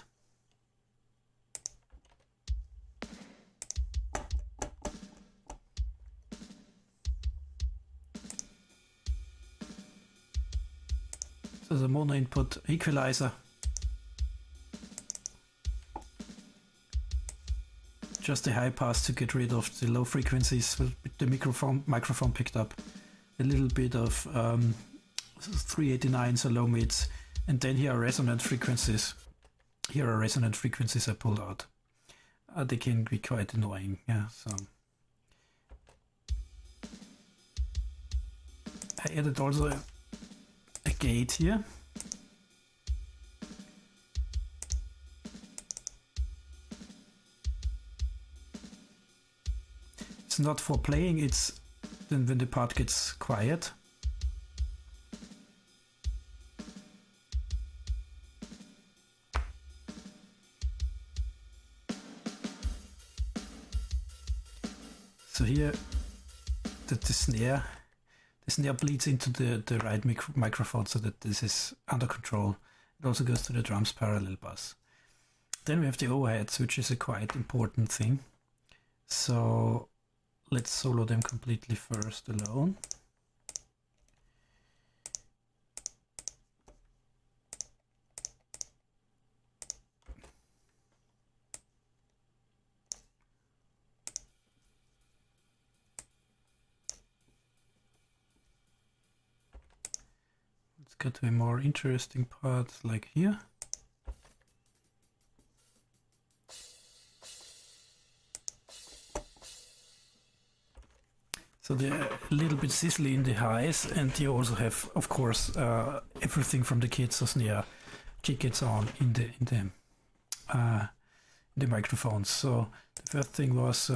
The mono input equalizer, just a high pass to get rid of the low frequencies with the microphone picked up, a little bit of 389, so low mids, and then here are resonant frequencies. Here are resonant frequencies I pulled out. They can be quite annoying, yeah. So I added also a gate here. It's not for playing, it's then when the part gets quiet. So here the snare bleeds into the right microphone so that this is under control. It also goes to the drums parallel bus. Then we have the overheads, which is a quite important thing. So let's solo them completely first alone. let's go to a more interesting part, like here. So they're a little bit sizzly in the highs, and you also have, of course, everything from the kit, so snare, kick gets on in the microphones. So the first thing was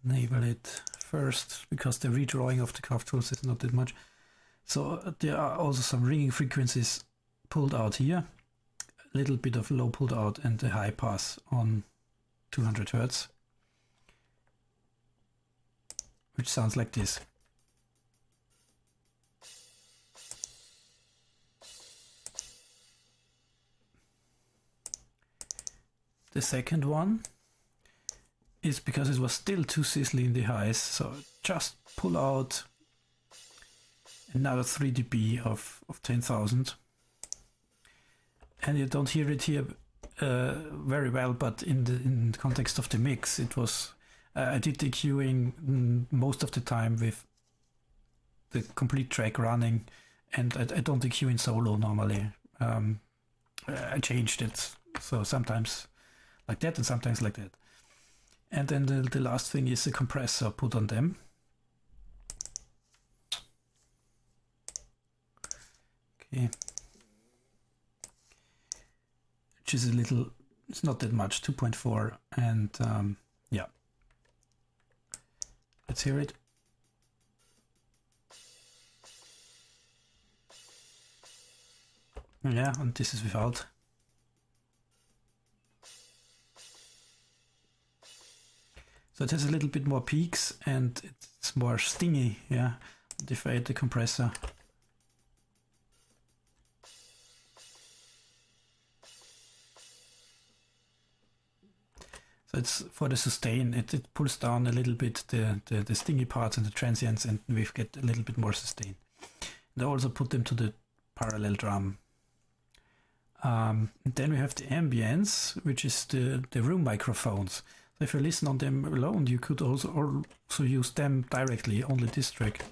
enable it first, because the redrawing of the craft tools is not that much. So there are also some ringing frequencies pulled out here, a little bit of low pulled out, and a high pass on 200 Hertz. Which sounds like this. The second one is because it was still too sizzly in the highs, so just pull out another 3 dB of 10,000. And you don't hear it here very well, but in the context of the mix, it was. I did the EQing most of the time with the complete track running, and I don't EQ in solo normally. I changed it, so sometimes like that and sometimes like that. And then the last thing is a compressor put on them. Okay. Which is a little, it's not that much, 2.4, and yeah. Let's hear it. Yeah, and this is without. So it has a little bit more peaks and it's more stingy, yeah, if I add the compressor. So it's for the sustain, it pulls down a little bit the stingy parts and the transients, and we get a little bit more sustain. And I also put them to the parallel drum. And then we have the ambience, which is the room microphones. So if you listen on them alone, you could also use them directly, only this track.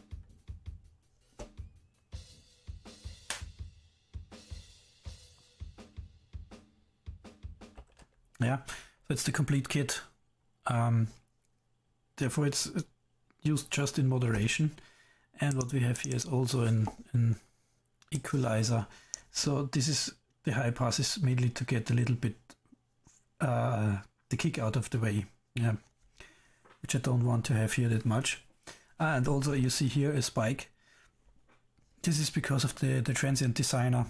Yeah. So it's the complete kit. Therefore, it's used just in moderation. And what we have here is also an equalizer. So this is the high pass is mainly to get a little bit the kick out of the way. Yeah, which I don't want to have here that much. And also you see here a spike. This is because of the transient designer.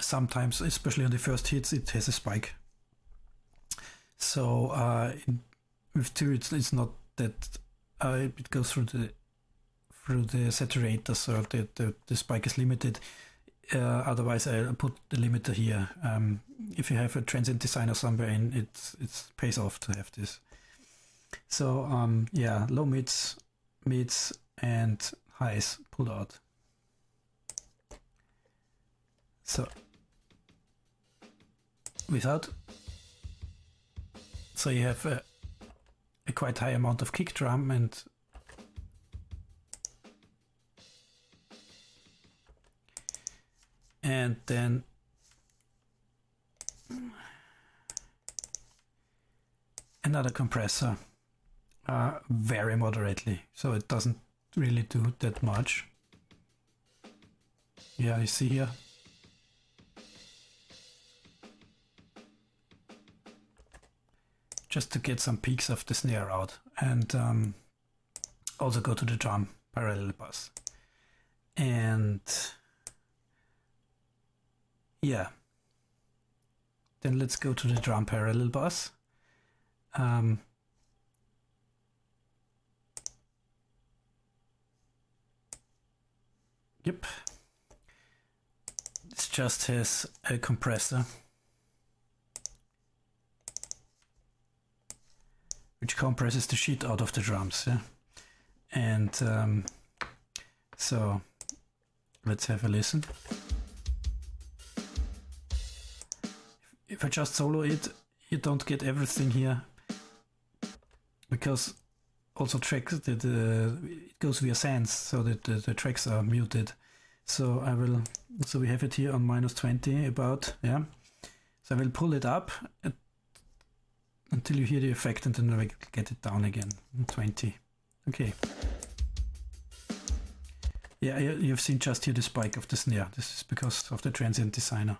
Sometimes, especially on the first hits, it has a spike. So with two, it's not that it goes through the saturator, so the spike is limited. Otherwise, I'll put the limiter here. If you have a transient designer somewhere in, it pays off to have this. So yeah, low mids, and highs pulled out. So without. So you have a quite high amount of kick drum and then another compressor, very moderately, so it doesn't really do that much. Yeah, you see here. Just to get some peaks of the snare out, and also go to the drum parallel pass. And yeah, then let's go to the drum parallel pass. Yep, this just has a compressor which compresses the shit out of the drums, yeah. And so let's have a listen. If I just solo it, you don't get everything here, because also tracks that it goes via sans, so that the tracks are muted. So I will. So we have it here on -20 about, yeah. So I will pull it up until you hear the effect, and then I will get it down again. 20. Okay. Yeah, you've seen just here the spike of the snare. This is because of the transient designer.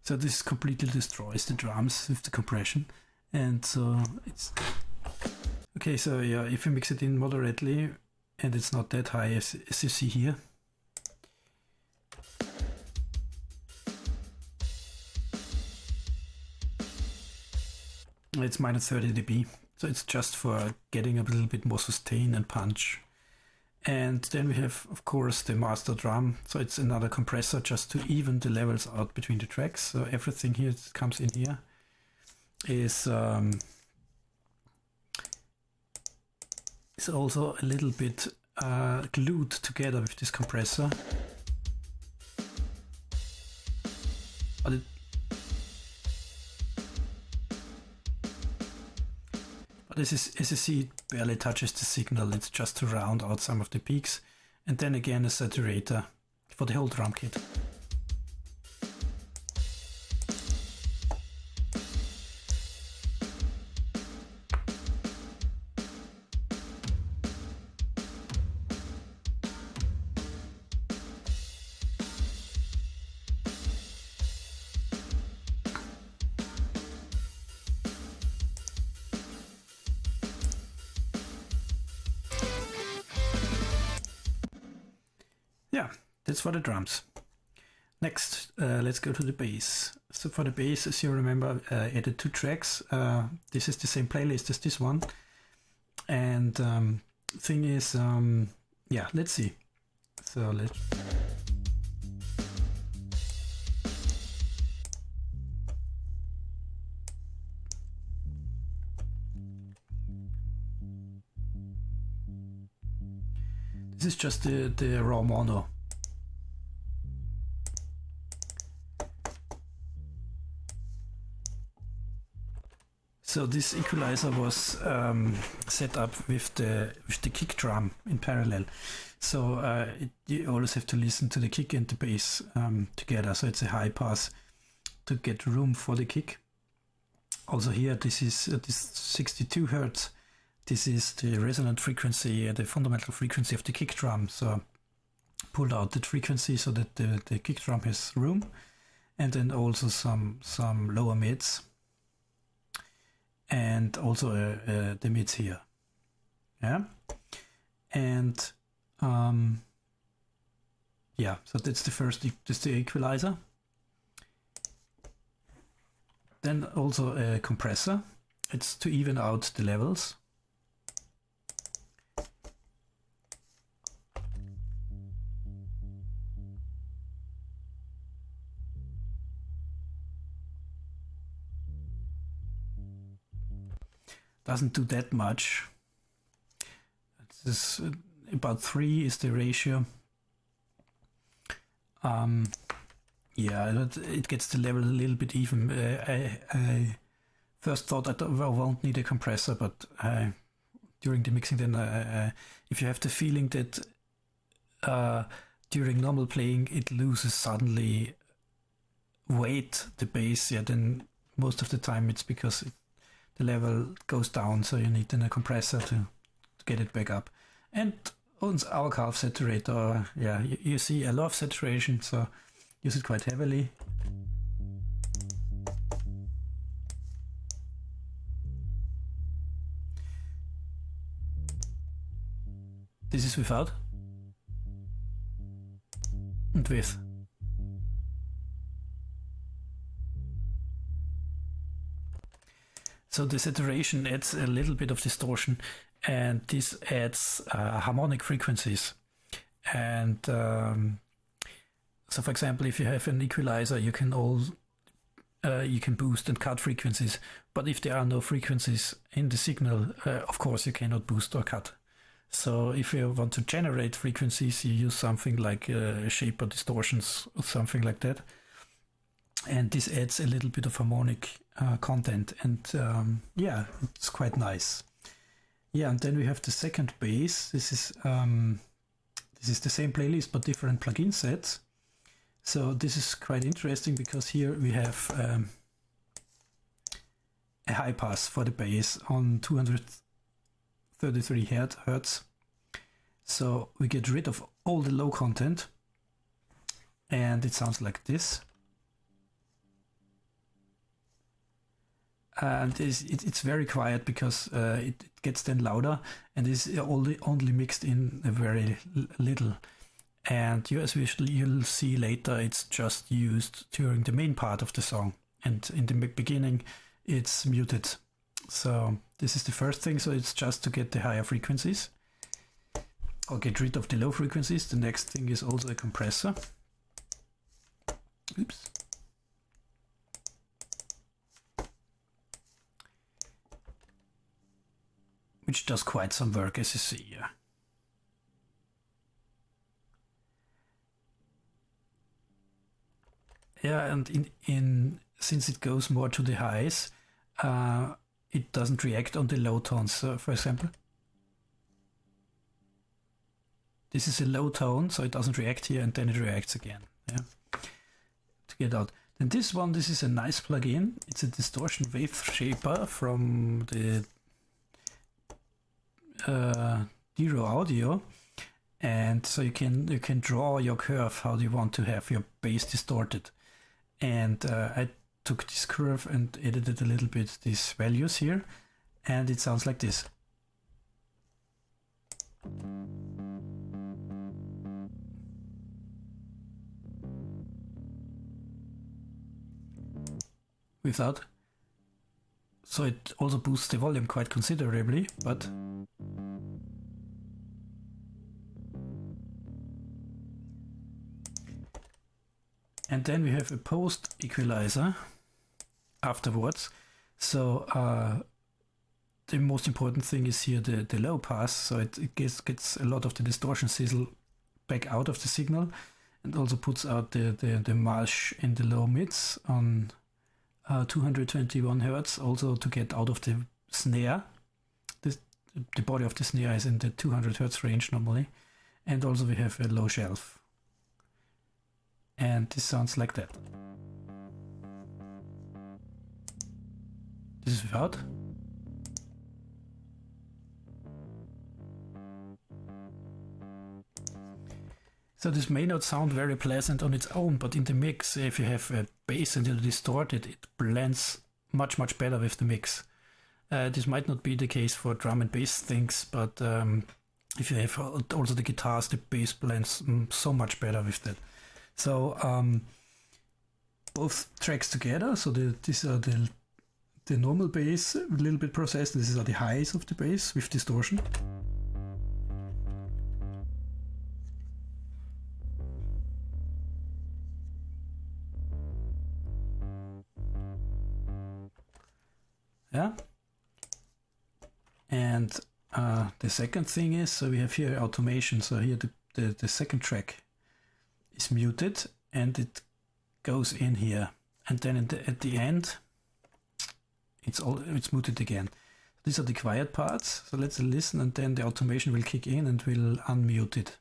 So this completely destroys the drums with the compression. And so it's... Okay, so yeah, if you mix it in moderately, and it's not that high as you see here. It's -30 dB, so it's just for getting a little bit more sustain and punch. And then we have, of course, the master drum, so it's another compressor just to even the levels out between the tracks. So everything here that comes in here is also a little bit glued together with this compressor. But this is, as you see, it barely touches the signal. It's just to round out some of the peaks. And then again a saturator for the whole drum kit. Yeah, that's for the drums. Next, let's go to the bass. So for the bass, as you remember, I added 2 tracks. This is the same playlist as this one. And thing is, yeah, let's see. So let's... This is just the raw mono. So this equalizer was set up with the kick drum in parallel. So you always have to listen to the kick and the bass together. So it's a high pass to get room for the kick. Also here, this is this 62 Hertz. This is the resonant frequency, the fundamental frequency of the kick drum. So pulled out that frequency so that the kick drum has room, and then also some lower mids, and also the mids here. Yeah, and yeah. So that's the first. That's the equalizer. Then also a compressor. It's to even out the levels. Doesn't do that much. This is about 3 is the ratio. Yeah, it gets the level a little bit even. I first thought I won't need a compressor, but during the mixing, then if you have the feeling that during normal playing it loses suddenly weight, the bass, yeah, then most of the time it's because the level goes down, so you need then a compressor to get it back up. And on our calf saturator, yeah, you see I love saturation, so use it quite heavily. This is without and with. So the saturation adds a little bit of distortion, and this adds harmonic frequencies. And so, for example, if you have an equalizer, you can boost and cut frequencies. But if there are no frequencies in the signal, of course, you cannot boost or cut. So if you want to generate frequencies, you use something like shaper distortions or something like that. and this adds a little bit of harmonic content, and yeah, it's quite nice. Yeah, and then we have the second bass. This is the same playlist but different plugin sets. So this is quite interesting because here we have a high pass for the bass on 233 Hertz. So we get rid of all the low content, and it sounds like this. And it's very quiet because it gets then louder, and is only mixed in a very little. And as you'll see later, it's just used during the main part of the song, and in the beginning it's muted. So this is the first thing. So it's just to get the higher frequencies or get rid of the low frequencies. The next thing is also a compressor. Oops. Which does quite some work, as you see here. Yeah, and since it goes more to the highs, it doesn't react on the low tones. For example, this is a low tone, so it doesn't react here, and then it reacts again. Yeah, to get out. Then this is a nice plugin. It's a distortion wave shaper from the Diro Audio, and so you can draw your curve how you want to have your bass distorted. And I took this curve and edited a little bit these values here, and it sounds like this. Without. So it also boosts the volume quite considerably, but and then we have a post equalizer afterwards. So the most important thing is here the low pass, so it gets a lot of the distortion sizzle back out of the signal, and also puts out the marsh in the low mids on 221 Hertz, also to get out of the snare. The body of the snare is in the 200 Hertz range normally, and also we have a low shelf. And this sounds like that. This is without. So this may not sound very pleasant on its own, but in the mix, if you have a bass and you distort it, it blends much better with the mix. This might not be the case for drum and bass things, but if you have also the guitars, the bass blends so much better with that. So both tracks together, so these are the normal bass, a little bit processed. These are the highs of the bass with distortion. Yeah. And the second thing is, so we have here automation. So here the second track is muted, and it goes in here, and then at the end it's muted again. These are the quiet parts, so let's listen, and then the automation will kick in and will unmute it.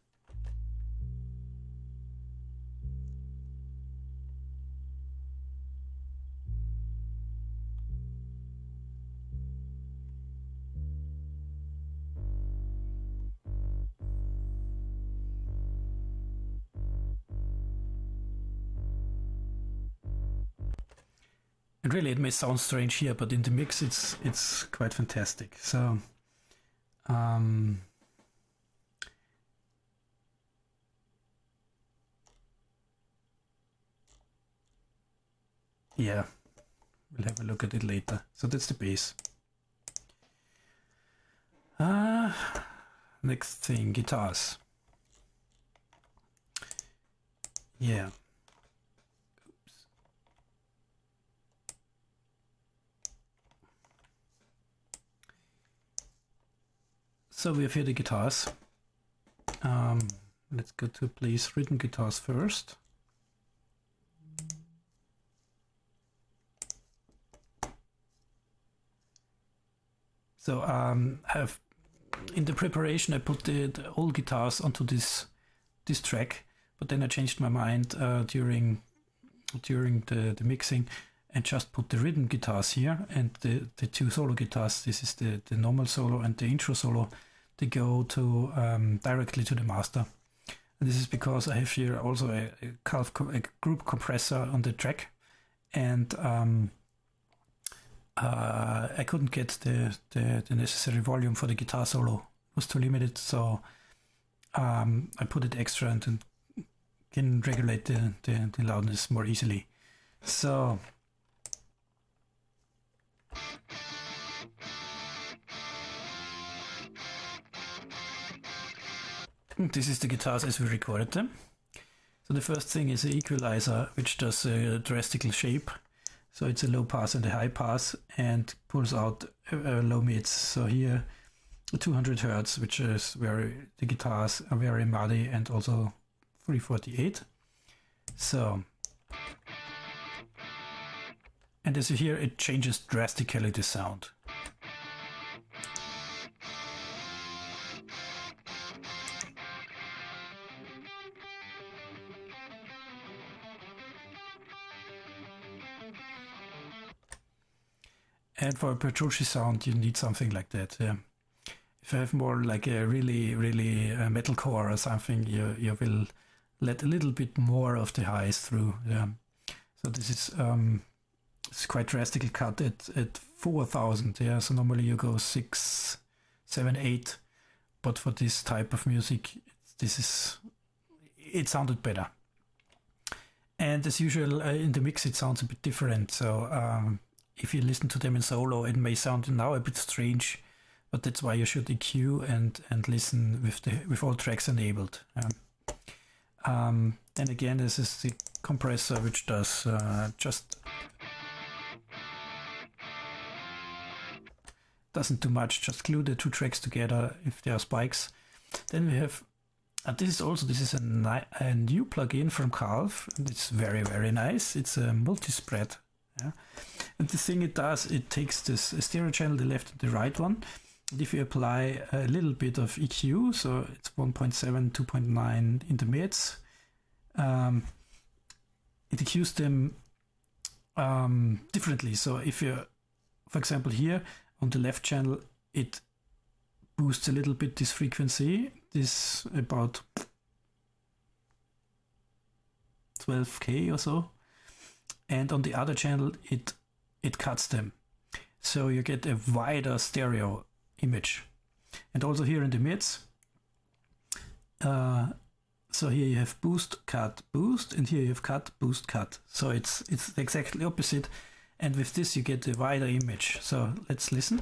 And really, it may sound strange here, but in the mix, it's quite fantastic. So, yeah, we'll have a look at it later. So that's the bass. Next thing, guitars. Yeah. So we have here the guitars. Let's go to place written guitars first. So I've in the preparation I put the old guitars onto this track, but then I changed my mind during the mixing and just put the rhythm guitars here and the two solo guitars. This is the normal solo and the intro solo. They go to directly to the master. And this is because I have here also a group compressor on the track, and I couldn't get the necessary volume for the guitar solo. It was too limited, so I put it extra and then can regulate the loudness more easily. So this is the guitars as we recorded them. So the first thing is the equalizer, which does a drastic shape. So it's a low pass and a high pass, and pulls out low mids. So here 200 Hertz, which is where the guitars are very muddy, and also 348. So, and as you hear, it changes drastically the sound. And for a Petrucci sound, you need something like that. Yeah. If you have more like a really metalcore or something, you will let a little bit more of the highs through. Yeah. So this is it's quite drastically cut at 4,000. Yeah. So normally you go 6, 7, 8, but for this type of music, it sounded better. And as usual in the mix, it sounds a bit different. So if you listen to them in solo, it may sound now a bit strange, but that's why you should EQ and listen with all tracks enabled. Then again, this is the compressor, which does doesn't do much, just glue the two tracks together if there are spikes. Then we have, this is a new plugin from Calf, and it's very nice. It's a multi-spread. Yeah. And the thing it does, it takes this stereo channel, the left and the right one, and if you apply a little bit of EQ, so it's 1.7, 2.9 in the mids, it EQs them differently. So if you, for example, here on the left channel, it boosts a little bit this frequency, this about 12K or so. And on the other channel, it cuts them. So you get a wider stereo image. And also here in the mids, so here you have boost, cut, boost, and here you have cut, boost, cut. So it's exactly opposite. And with this you get a wider image. So let's listen.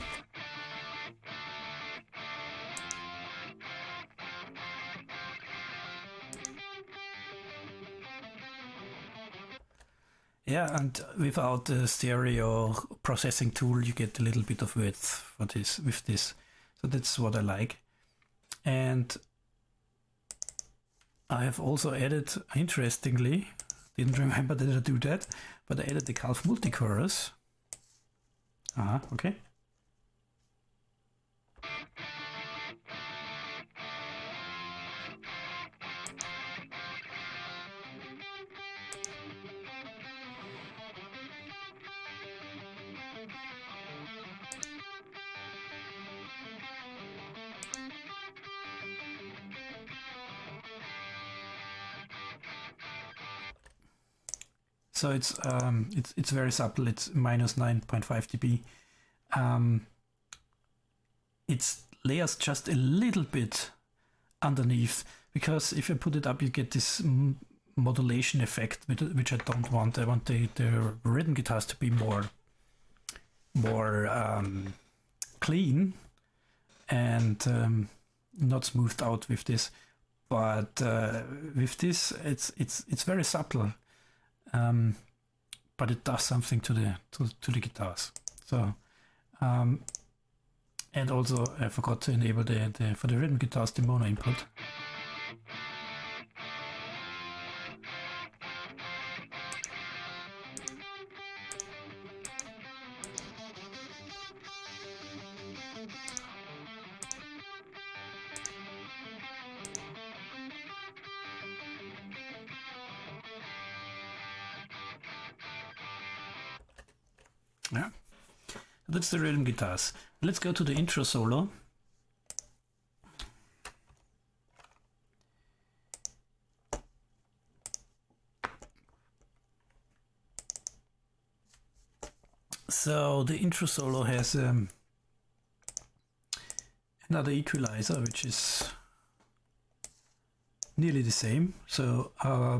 Yeah, and without the stereo processing tool, you get a little bit of width for this with this. So that's what I like. And I have also added, interestingly, didn't remember that I do that, but I added the Calf multi-chorus. Okay. So it's very subtle. It's minus 9.5 dB. It layers just a little bit underneath, because if you put it up, you get this modulation effect, which I don't want. I want the rhythm guitars to be more clean and not smoothed out with this. But with this, it's very subtle. But it does something to the guitars. So, and also I forgot to enable for the rhythm guitars the mono input. Yeah, that's the rhythm guitars. Let's go to the intro solo. So the intro solo has another equalizer, which is nearly the same. So,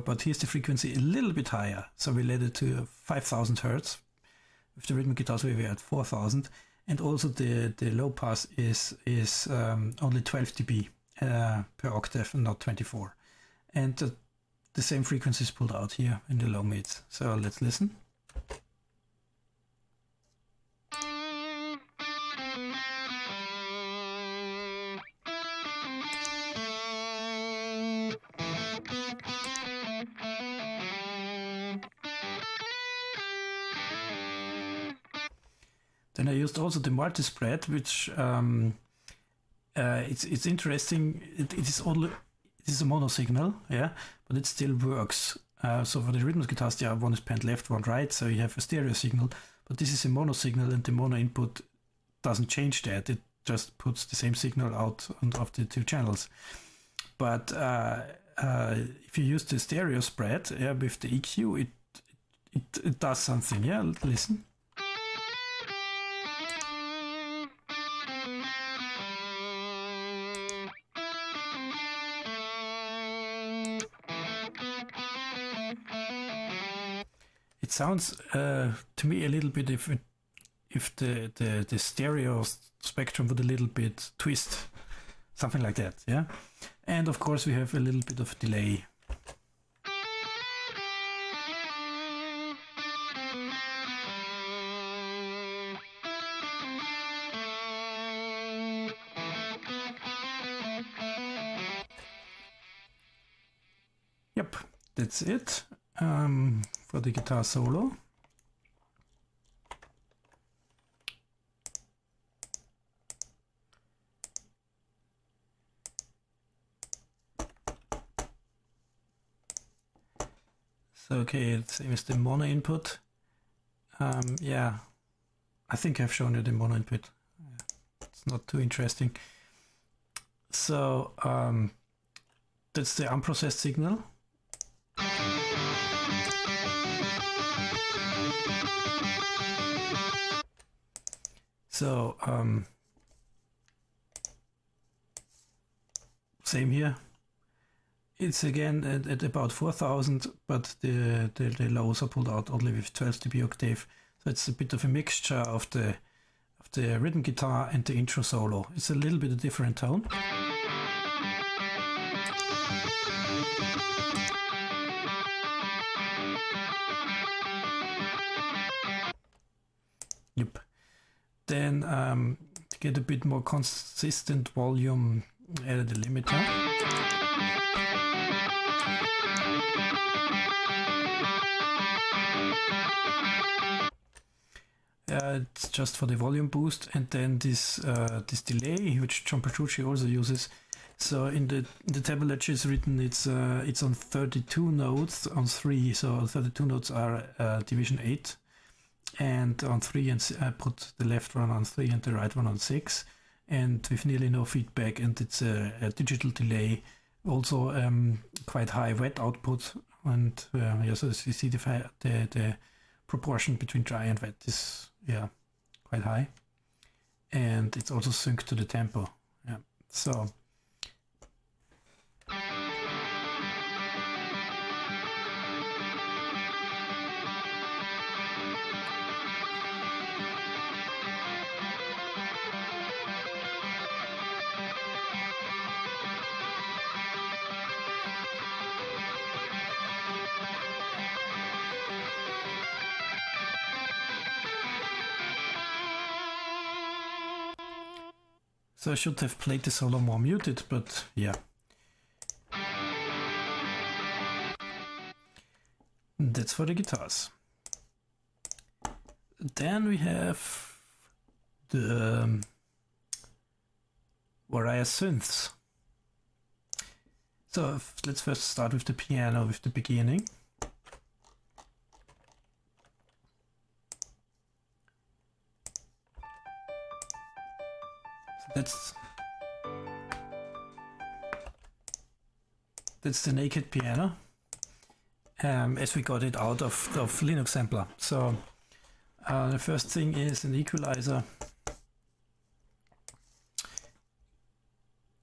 but here's the frequency a little bit higher. So we let it to 5,000 hertz. With the rhythm guitars, we were at 4,000, and also the low pass is only 12 dB per octave, and not 24. And the same frequency is pulled out here in the low mids. So let's listen. Then I used also the multi-spread, which it's interesting. It is a mono signal, yeah, but it still works. So for the rhythm guitars, one is panned left, one right, so you have a stereo signal. But this is a mono signal, and the mono input doesn't change that. It just puts the same signal out of the two channels. But if you use the stereo spread with the EQ, it does something. Yeah, listen. It sounds to me a little bit if the stereo spectrum would a little bit twist, something like that, yeah. And of course we have a little bit of delay. Yep, that's it. For the guitar solo. So okay, same as the mono input. Yeah, I think I've shown you the mono input. It's not too interesting. So that's the unprocessed signal. So same here. It's again at about 4,000, but the lows are pulled out only with 12 dB octave. So it's a bit of a mixture of the rhythm guitar and the intro solo. It's a little bit a different tone. Yep. Then to get a bit more consistent volume, added the limiter. It's just for the volume boost, and then this delay, which John Petrucci also uses. So in the tablature is written it's on 32 notes on 3. So 32 notes are division 8. And on 3, and I put the left one on 3 and the right one on 6, and with nearly no feedback, and it's a digital delay, also quite high wet output, and yeah, so you see the proportion between dry and wet is quite high, and it's also synced to the tempo. Yeah, so. So I should have played the solo more muted, but yeah. That's for the guitars. Then we have the various synths. So let's first start with the piano, with the beginning. that's the naked piano as we got it out of Linux Sampler. So the first thing is an equalizer.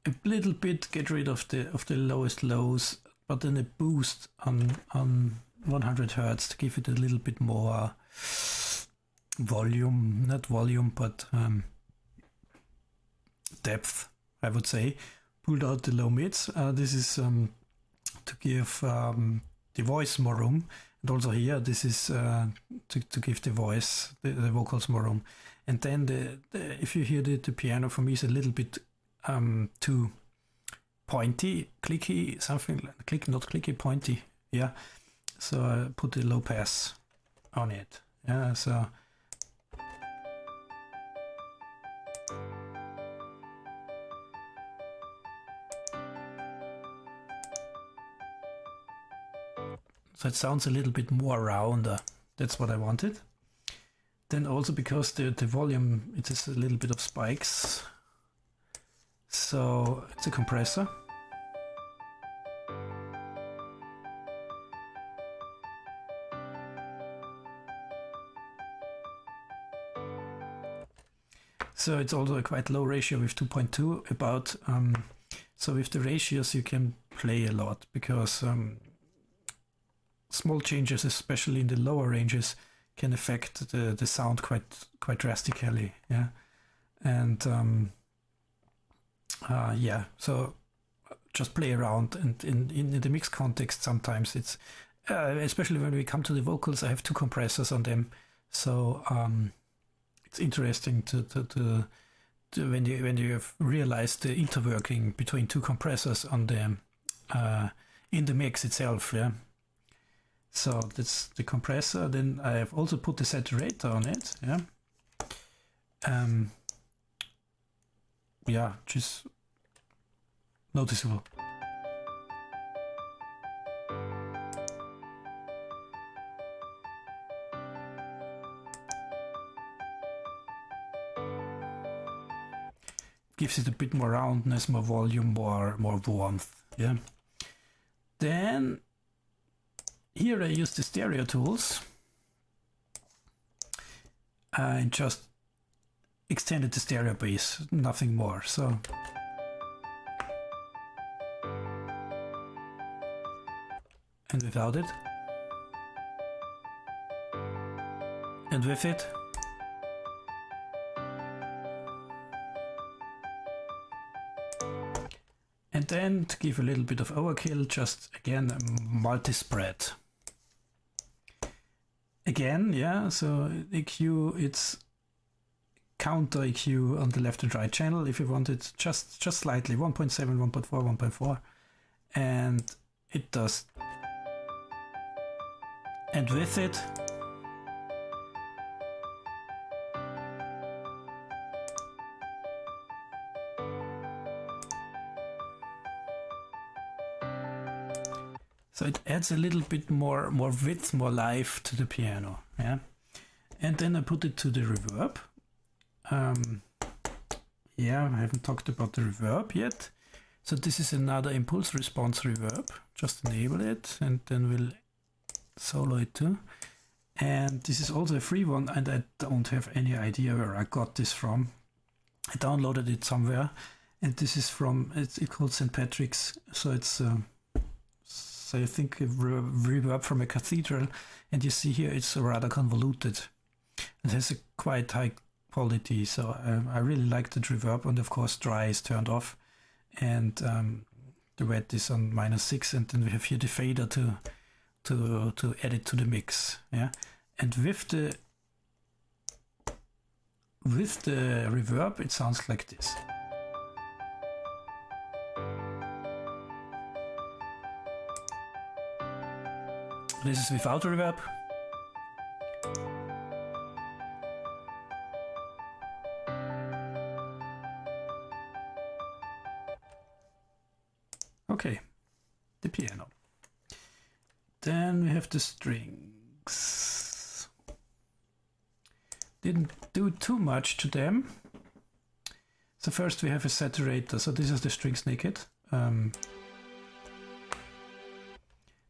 A little bit get rid of the lowest lows, but then a boost on 100 Hertz to give it a little bit more volume, not volume, but depth, I would say. Pulled out the low mids. This is to give the voice more room, and also here this is to give the voice, the vocals more room. And then if you hear the piano, for me is a little bit too pointy, clicky, something like not clicky, pointy. Yeah, so I put the low pass on it. Yeah, so it sounds a little bit more rounder. That's what I wanted. Then also because the volume, it is a little bit of spikes. So it's a compressor. So it's also a quite low ratio with 2.2 about. So with the ratios you can play a lot, because small changes, especially in the lower ranges, can affect the sound quite drastically. Yeah, and yeah, so just play around, and in the mix context sometimes it's especially when we come to the vocals, I have two compressors on them, so it's interesting to when you have realized the interworking between two compressors on the in the mix itself. Yeah, so that's the compressor. Then I have also put the saturator on it. Yeah, yeah, just noticeable. Gives it a bit more roundness, more volume, more warmth. Yeah. Then here I use the stereo tools and just extended the stereo bass, nothing more. So and without it, and with it, and then to give a little bit of overkill, just again multi-spread. Again, yeah, so EQ, it's counter EQ on the left and right channel if you want it just slightly, 1.7, 1.4, 1.4, and it does. And with it, so it adds a little bit more width, more life to the piano. Yeah, and then I put it to the reverb. Yeah, I haven't talked about the reverb yet. So this is another impulse response reverb. Just enable it, and then we'll solo it too. And this is also a free one, and I don't have any idea where I got this from. I downloaded it somewhere, and this is from, it's called St. Patrick's. So it's so I think a reverb from a cathedral, and you see here it's rather convoluted. It has a quite high quality, so I really like the reverb, and of course dry is turned off, and the wet is on -6, and then we have here the fader to add it to the mix. Yeah, and with the reverb it sounds like this. This is without reverb. Okay, the piano. Then we have the strings. Didn't do too much to them. So first we have a saturator. So this is the strings naked.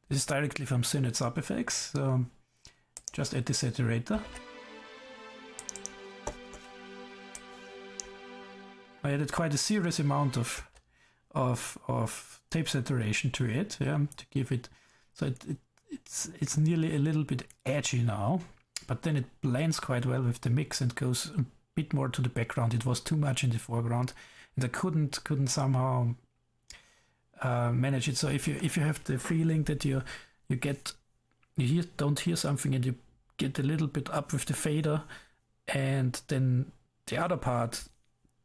This is directly from Synth Sub Effects. So just add the saturator. I added quite a serious amount of tape saturation to it, yeah, to give it so it's nearly a little bit edgy now, but then it blends quite well with the mix and goes a bit more to the background. It was too much in the foreground, and I couldn't somehow manage it. So if you have the feeling that you don't hear something and you get a little bit up with the fader, and then the other part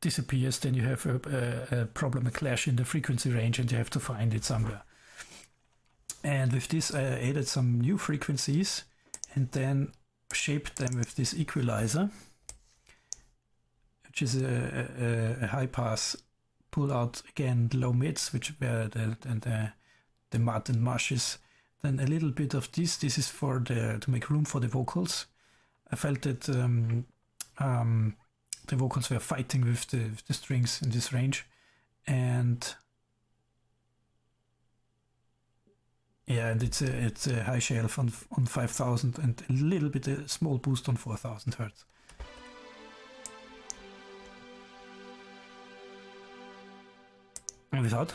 disappears, then you have a problem, a clash in the frequency range, and you have to find it somewhere. And with this, I added some new frequencies and then shaped them with this equalizer, which is a high pass, pull out again the low mids, which were the mud and mushes. Then a little bit of this. This is for to make room for the vocals. I felt that the vocals were fighting with the strings in this range, and yeah, and it's a high shelf on 5000 and a little bit a small boost on 4000 hertz. And without.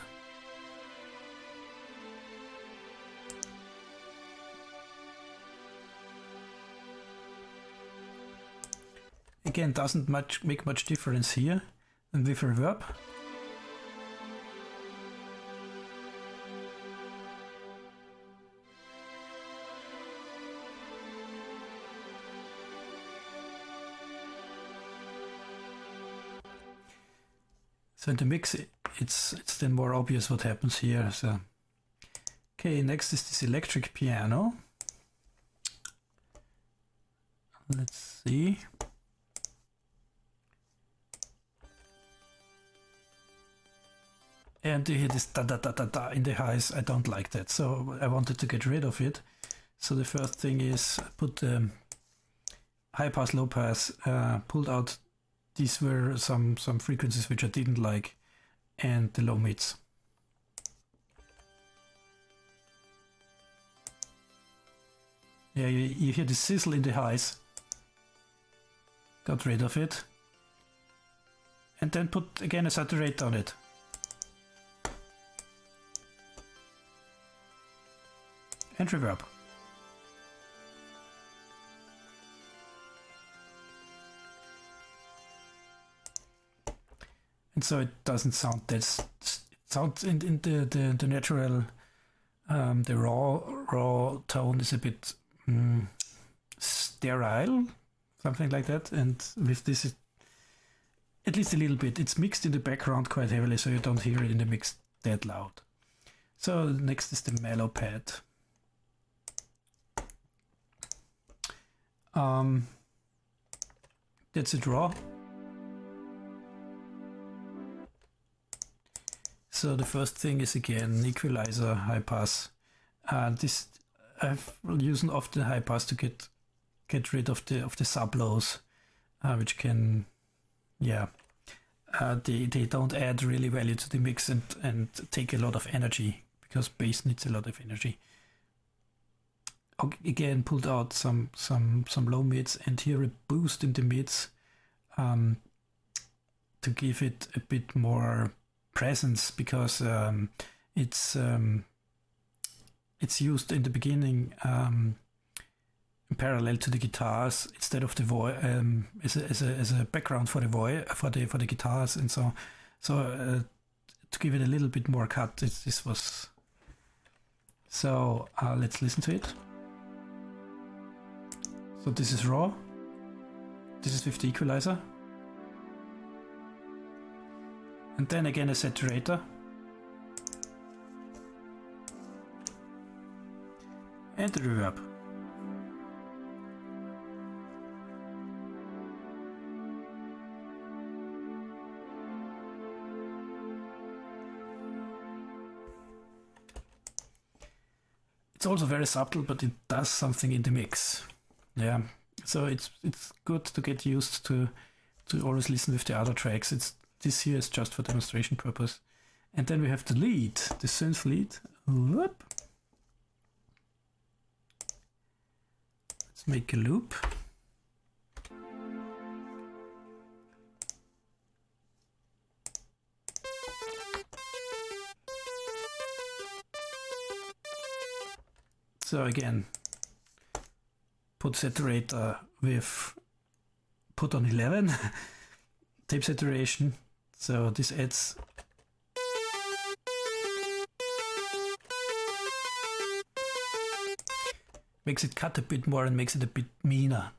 Again, doesn't make much difference here. And with reverb. So in the mix, it's then more obvious what happens here. So, okay, next is this electric piano. Let's see. And you hear this da da da da da in the highs. I don't like that, so I wanted to get rid of it. So the first thing is put high pass, low pass, pulled out. These were some frequencies which I didn't like, and the low mids. Yeah, you hear the sizzle in the highs. Got rid of it. And then put again a saturator on it. And reverb. And so it doesn't sound that. It sounds in the natural, the raw tone is a bit sterile, something like that. And with this, at least a little bit, it's mixed in the background quite heavily, so you don't hear it in the mix that loud. So next is the mellow pad. That's it raw. So the first thing is again equalizer, high pass. This I've used often high pass to get rid of the sub lows, which can, yeah, they don't add really value to the mix and take a lot of energy, because bass needs a lot of energy. Again, pulled out some low mids, and here a boost in the mids to give it a bit more presence, because it's used in the beginning in parallel to the guitars instead of the voice, as a background for the voice for the guitars, and so to give it a little bit more cut. This was so. Let's listen to it. So this is raw. This is with the equalizer. And then again a saturator. And the reverb. It's also very subtle, but it does something in the mix. Yeah, so it's good to get used to always listen with the other tracks. this here is just for demonstration purpose. And then we have the lead, the synth lead. Whoop. Let's make a loop. So again, put saturator with put on 11, tape saturation. So this adds makes it cut a bit more and makes it a bit meaner.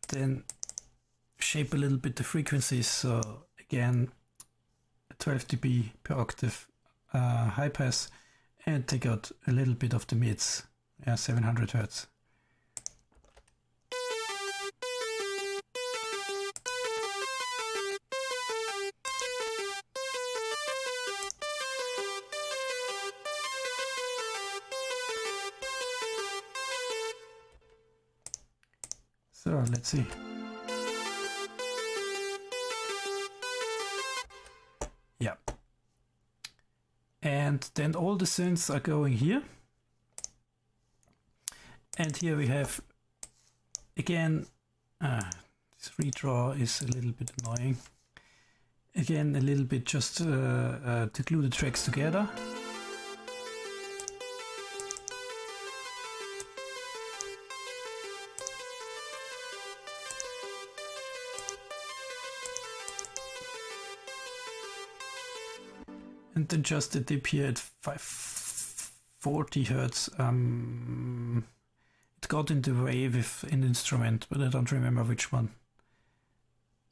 Then shape a little bit the frequencies. So again, 12 dB per octave high pass, and take out a little bit of the mids. 700 Hertz. So let's see. Yeah. And then all the synths are going here. And here we have, again, this redraw is a little bit annoying. Again, a little bit just to glue the tracks together. And then just a dip here at 540 Hertz. It got in the way with an instrument, but I don't remember which one.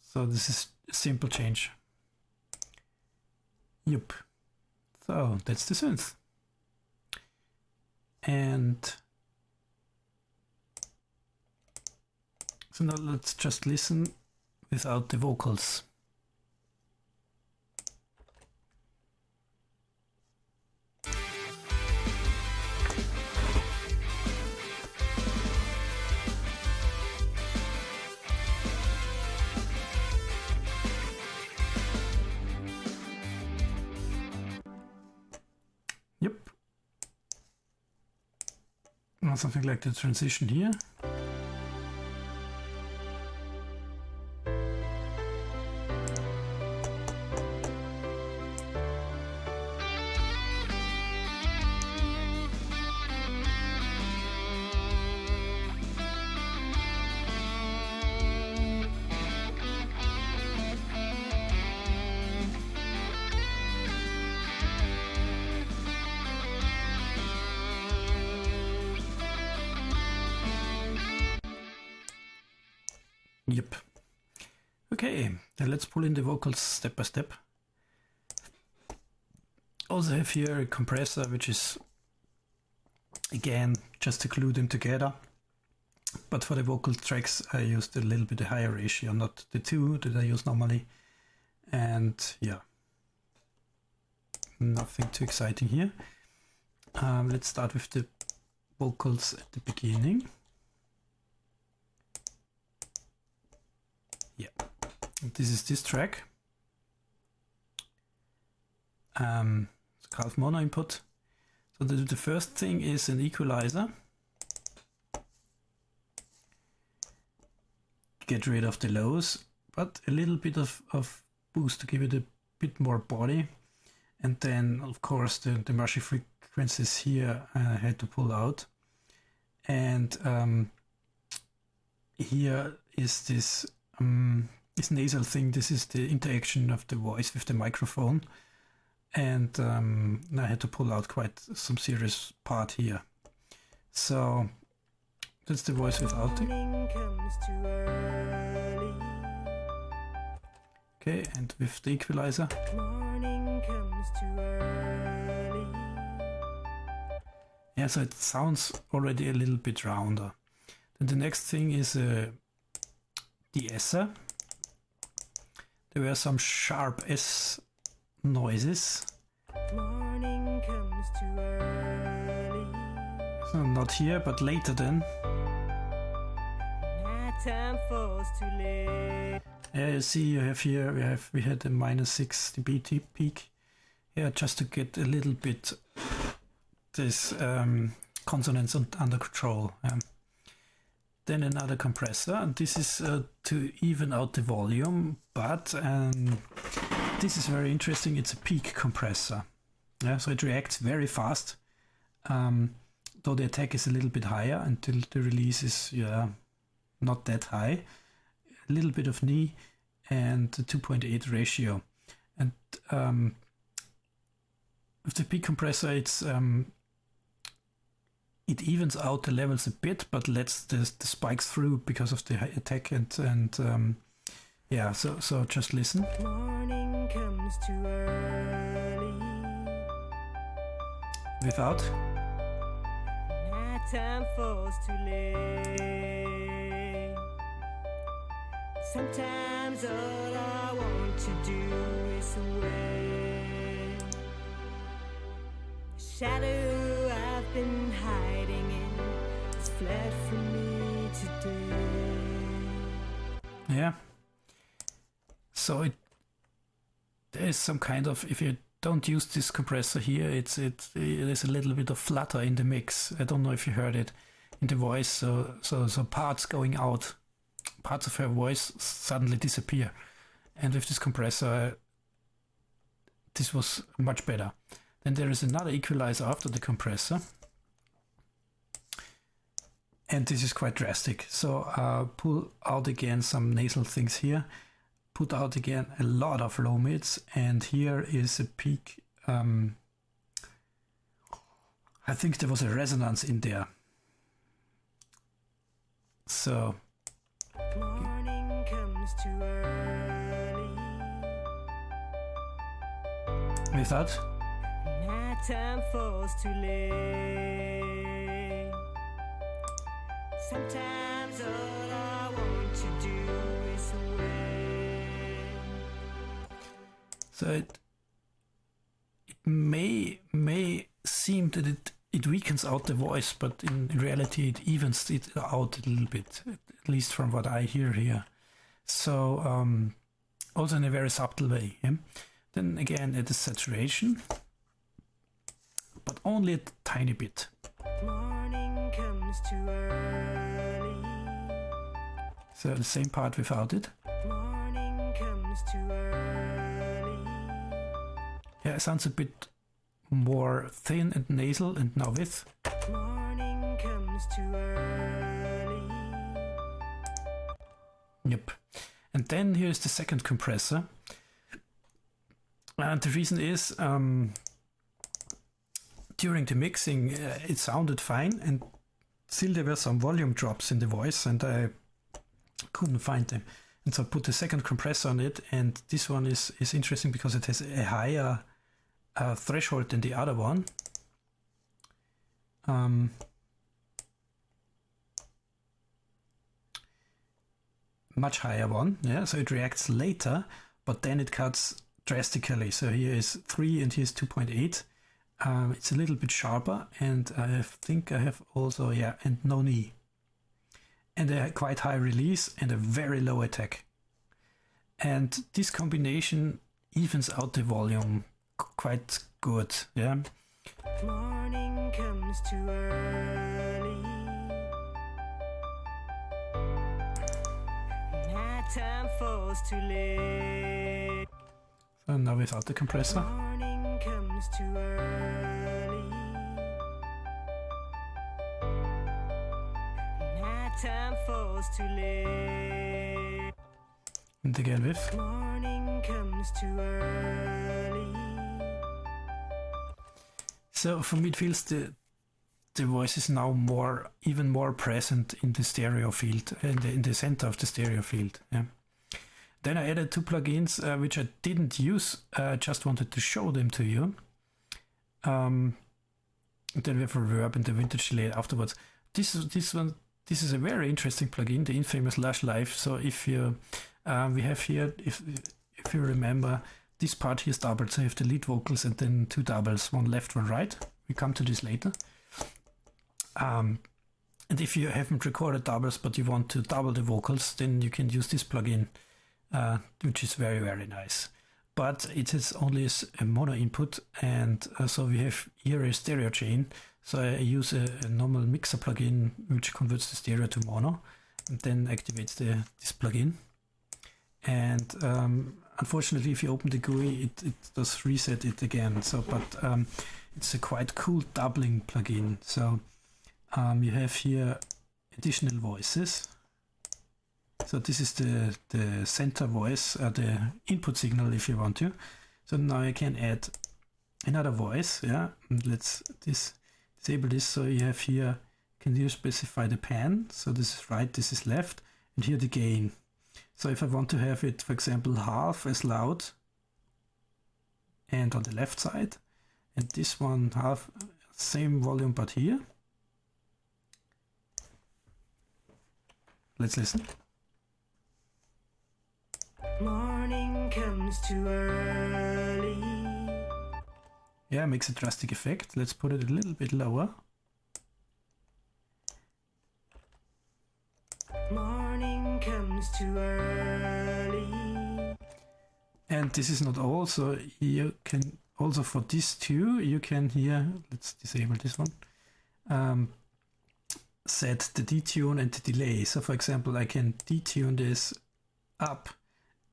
So this is a simple change. Yup. So that's the synth. And so now let's just listen without the vocals. Something like the transition here. Yep. Okay, then let's pull in the vocals step by step. Also have here a compressor, which is again just to glue them together. But for the vocal tracks I used a little bit higher ratio, not the 2 that I use normally. And yeah, nothing too exciting here. Let's start with the vocals at the beginning. Yeah, this is this track. It's half mono input. So the first thing is an equalizer. Get rid of the lows, but a little bit of boost to give it a bit more body. And then of course the marshy frequencies here I had to pull out. And here is this nasal thing. This is the interaction of the voice with the microphone, and I had to pull out quite some serious part here. So that's the voice without it. Okay, and with the equalizer. Morning comes too early. Yeah, so it sounds already a little bit rounder. Then the next thing is a de-esser. There were some sharp S noises. Morning comes too early. So not here, but later then. Night time falls too late. You see, you have here we had a -6 dB peak. Yeah, just to get a little bit this consonance under control. Then another compressor, and this is to even out the volume, but this is very interesting. It's a peak compressor. Yeah, so it reacts very fast, though the attack is a little bit higher until the release is not that high. A little bit of knee and a 2.8 ratio. And with the peak compressor, it evens out the levels a bit, but lets the spikes through because of the high attack. And yeah, so just listen. Morning comes too early. Without. Night time falls too late. Sometimes all I want to do is away. The shadow I've been hiding in is fled from me today. Yeah. So there is some kind of, if you don't use this compressor here, there's a little bit of flutter in the mix. I don't know if you heard it in the voice. So parts going out, parts of her voice suddenly disappear. And with this compressor, this was much better. Then there is another equalizer after the compressor. And this is quite drastic. So pull out again some nasal things here. Put out again a lot of low mids, and here is a peak. I think there was a resonance in there. So Morning comes too early. without. Night time falls too late. Sometimes all I want to do is away. So it may seem that it weakens out the voice, but in reality it evens it out a little bit, at least from what I hear here. So also in a very subtle way. Yeah? Then again at the saturation, but only a tiny bit. Morning comes too early. So the same part without it. Morning comes too early. Yeah, it sounds a bit more thin and nasal, and now with. Morning comes too early. Yep. And then here's the second compressor. And the reason is, during the mixing, it sounded fine, and still there were some volume drops in the voice, and I couldn't find them. And so I put the second compressor on it, and this one is interesting because it has a higher threshold than the other one. Much higher one, yeah, so it reacts later, but then it cuts drastically. So here is 3 and here's 2.8. It's a little bit sharper, and I think I have also, yeah, and no knee. And a quite high release and a very low attack. And this combination evens out the volume quite good, yeah. Morning comes too early. Night time falls too late. So now without the compressor. Morning comes too early. Night time falls too late. And again with. Morning comes too early. So for me it feels the voice is now even more present in the stereo field, in the center of the stereo field. Yeah. Then I added 2 plugins which I didn't use. I just wanted to show them to you. Then we have reverb and the vintage delay afterwards. This is a very interesting plugin, the infamous Lush Live. So if you we have here, if you remember, this part here is doubled. So you have the lead vocals and then 2 doubles, one left, one right. We come to this later. And if you haven't recorded doubles but you want to double the vocals, then you can use this plugin. which is very, very nice. But it is only a mono input, and so we have here a stereo chain. So I use a normal mixer plugin which converts the stereo to mono and then activates this plugin. And unfortunately, if you open the GUI, it does reset it again. So, but it's a quite cool doubling plugin. So you have here additional voices. So this is the center voice, the input signal if you want to. So now you can add another voice, yeah. And let's disable this. So you have here, can you specify the pan? So this is right, this is left, and here the gain. So if I want to have it, for example, half as loud and on the left side, and this one half, same volume but here. Let's listen. Morning comes too early. Yeah, makes a drastic effect. Let's put it a little bit lower. Morning comes too early. And this is not all, so you can also for these two, you can here, let's disable this one, set the detune and the delay. So for example, I can detune this up,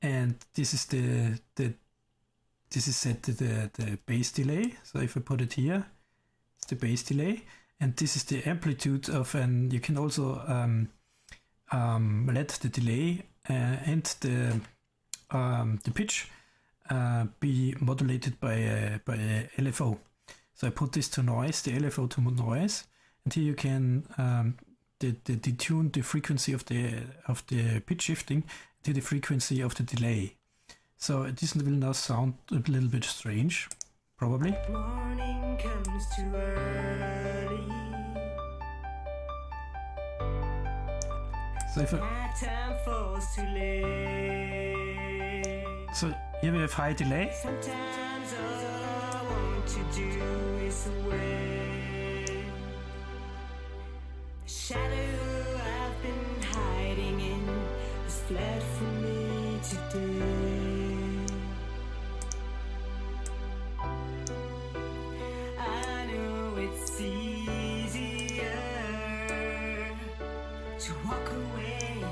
and this is this is set to the bass delay. So if I put it here, it's the bass delay, and this is the amplitude of an. You can also let the delay and the pitch be modulated by a LFO. So I put this to noise, the LFO to noise, and here you can detune the frequency of the pitch shifting to the frequency of the delay. So this will now sound a little bit strange, probably. Morning comes too early. So if My time falls too late. so here we have high delay. Sometimes all I want to do is away. The shadow I've been hiding in is fled from me today. I know it's easier to walk away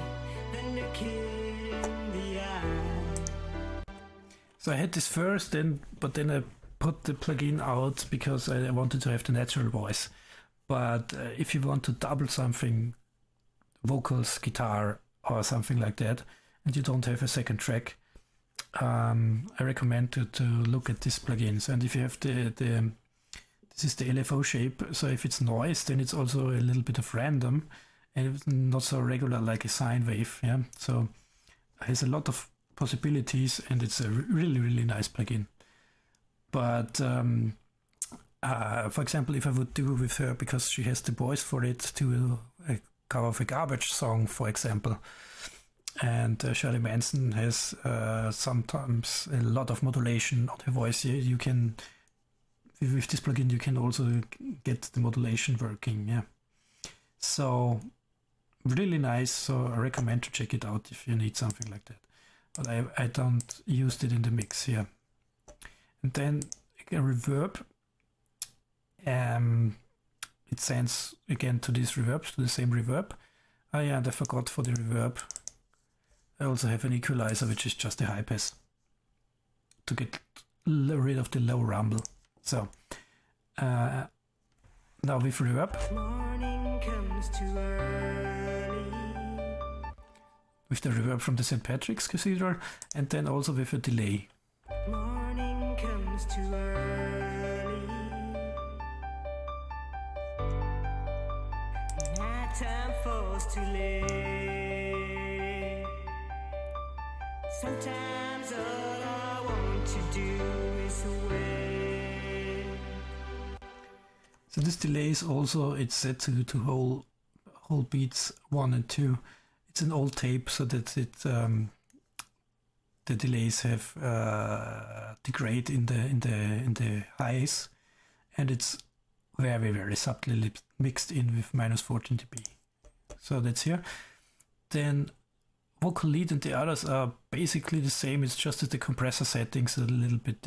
than look it in the eye. So I had this first, but then I put the plugin out because I wanted to have the natural voice. But if you want to double something, vocals, guitar, or something like that, and you don't have a second track, I recommend to look at these plugins. And if you have this is the LFO shape, so if it's noise, then it's also a little bit of random, and it's not so regular like a sine wave. Yeah, so it has a lot of possibilities, and it's a really, really nice plugin. But for example, if I would do with her, because she has the voice for it, to a cover of a Garbage song, for example, and Shirley Manson has sometimes a lot of modulation on her voice. You can, with this plugin, you can also get the modulation working. Yeah, so really nice. So I recommend to check it out if you need something like that. But I don't use it in the mix here. And then a reverb. It sends again to this reverb, to the same reverb. Oh yeah, and I forgot for the reverb. I also have an equalizer, which is just a high pass to get rid of the low rumble. So now with reverb. Morning comes too early. With the reverb from the St. Patrick's Cathedral, and then also with a delay. Morning comes too early. My time falls too late. Sometimes all I want to do is away. So this delay is also, it's set to whole beats 1 and 2. It's an old tape, so that the delays have degrade in the highs, and it's very, very subtly mixed in with -14 dB. So that's here. Then vocal lead and the others are basically the same. It's just that the compressor settings are a little bit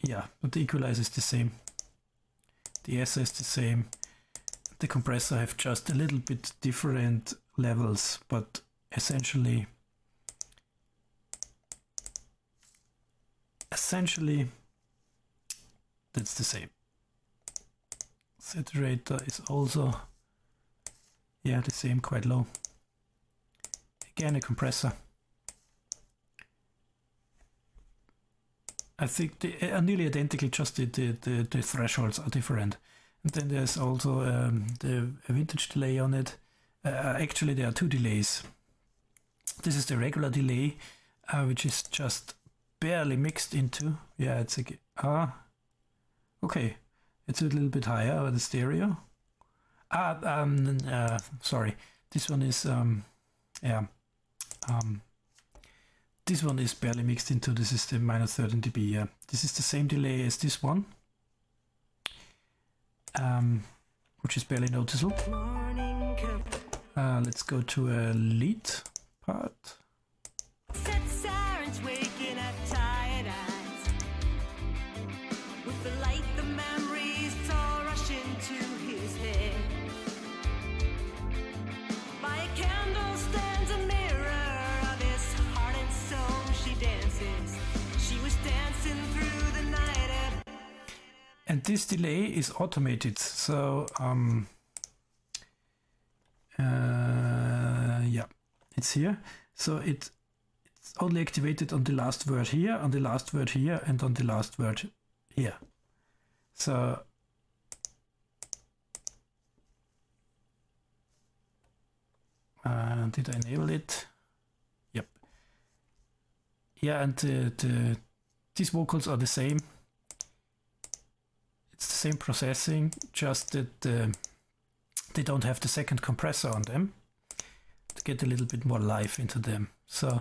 yeah, but the equalizer is the same, the ESR is the same, the compressor have just a little bit different levels, but essentially that's the same. Saturator is also, yeah, the same, quite low. Again, a compressor. I think they are nearly identical, just the thresholds are different. And then there's also the vintage delay on it. Actually, there are two delays. This is the regular delay, which is just barely mixed into. Yeah, it's okay. It's a little bit higher, the stereo. Sorry. This one is this one is barely mixed into. This is the minus 13 dB. Yeah, this is the same delay as this one, which is barely noticeable. Let's go to a lead part. Set sirens waking up tired eyes. With the light, the memories all rush into his head. By a candle stands a mirror of his heart and soul. She dances. She was dancing through the night. And this delay is automated, so yeah, it's here. So it's only activated on the last word here, on the last word here, and on the last word here. So did I enable it? Yep. Yeah, and these vocals are the same. It's the same processing, just that they don't have the second compressor on them to get a little bit more life into them. So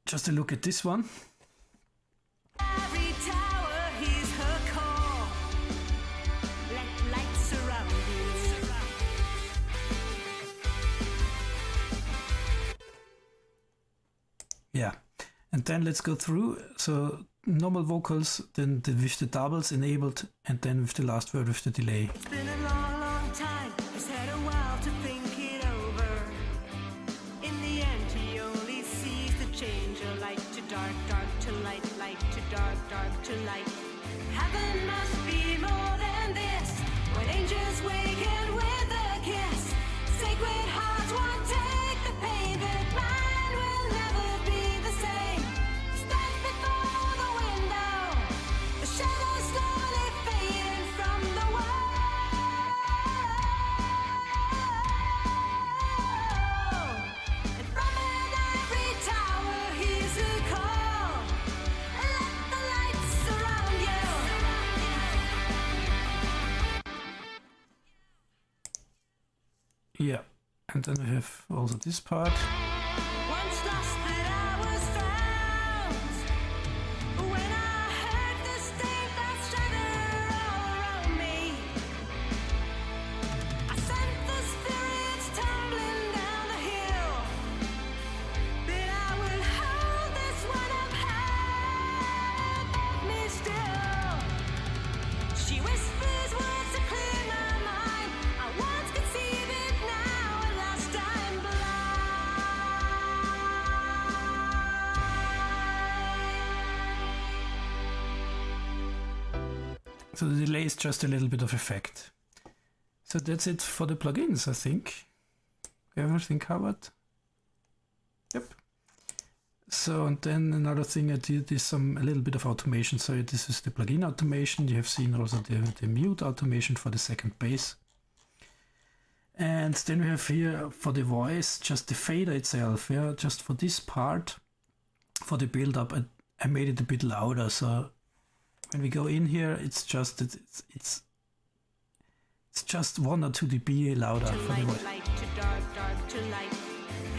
just a look at this one. Every tower hears her call. Let light surround you. Yeah, and then let's go through. So normal vocals, then with the doubles enabled, and then with the last word with the delay. It's been a long, long time. He's had a while to think it over. In the end, he only sees the change of light to dark, dark to light, light to dark, dark to light. Heaven must be more than this. When angels waken with a kiss, sacred hearts won't take the pain, but mine will never be the same. Stand before the window, the shadows slowly fading from the wall. And from in every tower hears a call. Let the lights surround you. Yeah, and then we have also this part. Once lost, but I was found. When I heard the state that shudder all around me, I sent the spirits tumbling down the hill. But I will hold this one up high above me still. She whispers words to clear my mind. I once could see it, now at last I'm blind. So the delay is just a little bit of effect. So that's it for the plugins, I think. Everything covered. Yep. So, and then another thing I did is a little bit of automation. So this is the plugin automation. You have seen also the mute automation for the second bass. And then we have here for the voice, just the fader itself. Yeah, just for this part, for the build up, I made it a bit louder. So when we go in here, it's just it's just 1 or 2 dB louder To for the light, voice. light to dark, dark to light.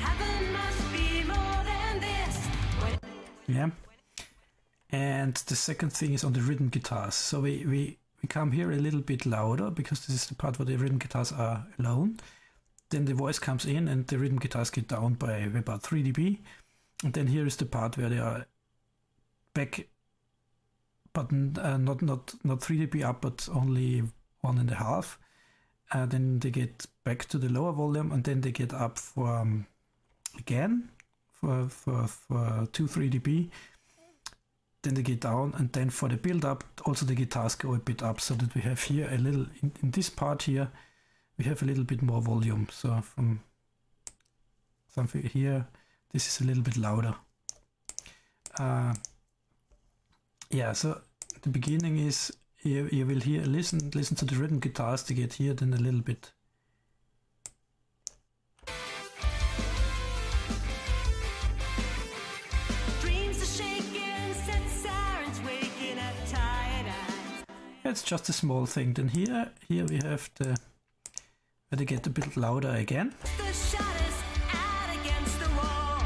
Heaven must be more than this. When Yeah. And the second thing is on the rhythm guitars. So we become here a little bit louder because this is the part where the rhythm guitars are alone. Then the voice comes in and the rhythm guitars get down by about 3 dB. And then here is the part where they are back, but not 3 dB up, but only 1.5. Then they get back to the lower volume, and then they get up for again for 2-3 dB. Then they get down, and then for the build up, also the guitars go a bit up, so that we have here a little in this part here, we have a little bit more volume. So from something here, this is a little bit louder. Yeah, so the beginning is you will hear listen to the rhythm guitars to get here then a little bit. Dreams are shaking, set sirens waking up tired eyes. It's just a small thing. Then here we have the where they get a bit louder again. The shadows out against the wall.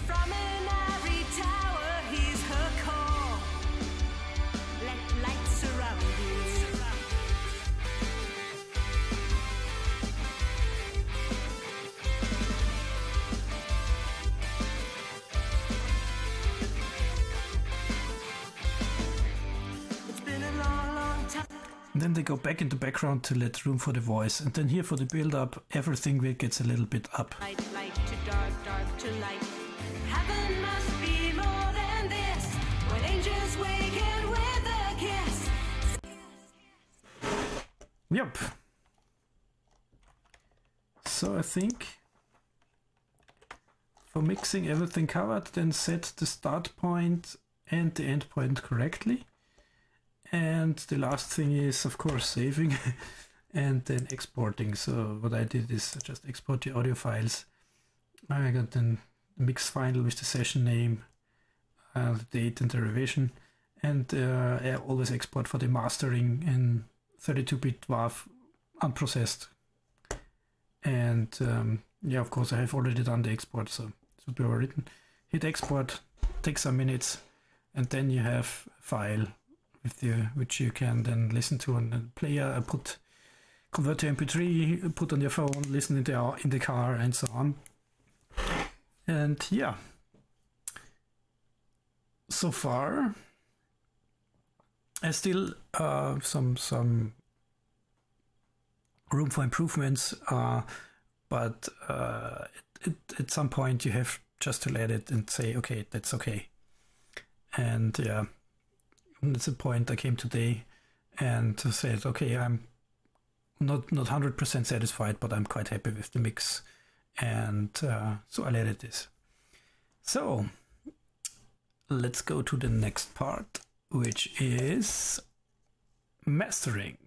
From an ivory tower, hears her call. Let light surround you. It's been a long, long time. And then they go back in the background to let room for the voice. And then here for the build up, everything gets a little bit up. Light, light to dark, dark to light. Heaven must be more than this. When angels waken with a kiss. Yep. So I think for mixing everything covered, then set the start point and the end point correctly. And the last thing is, of course, saving and then exporting. So what I did is just export the audio files. I got then the mix file with the session name, the date and the revision. And I always export for the mastering in 32-bit WAV unprocessed. And yeah, of course, I have already done the export, so it will be overwritten. Hit export, take some minutes, and then you have a file with which you can then listen to on the player, convert to MP3, put on your phone, listen in the car, and so on. And yeah, so far, I still some room for improvements, but at some point you have just to let it and say, okay, that's okay. And yeah, that's the point I came today and said, okay, I'm not 100% satisfied, but I'm quite happy with the mix. And so I let it is. So let's go to the next part, which is mastering.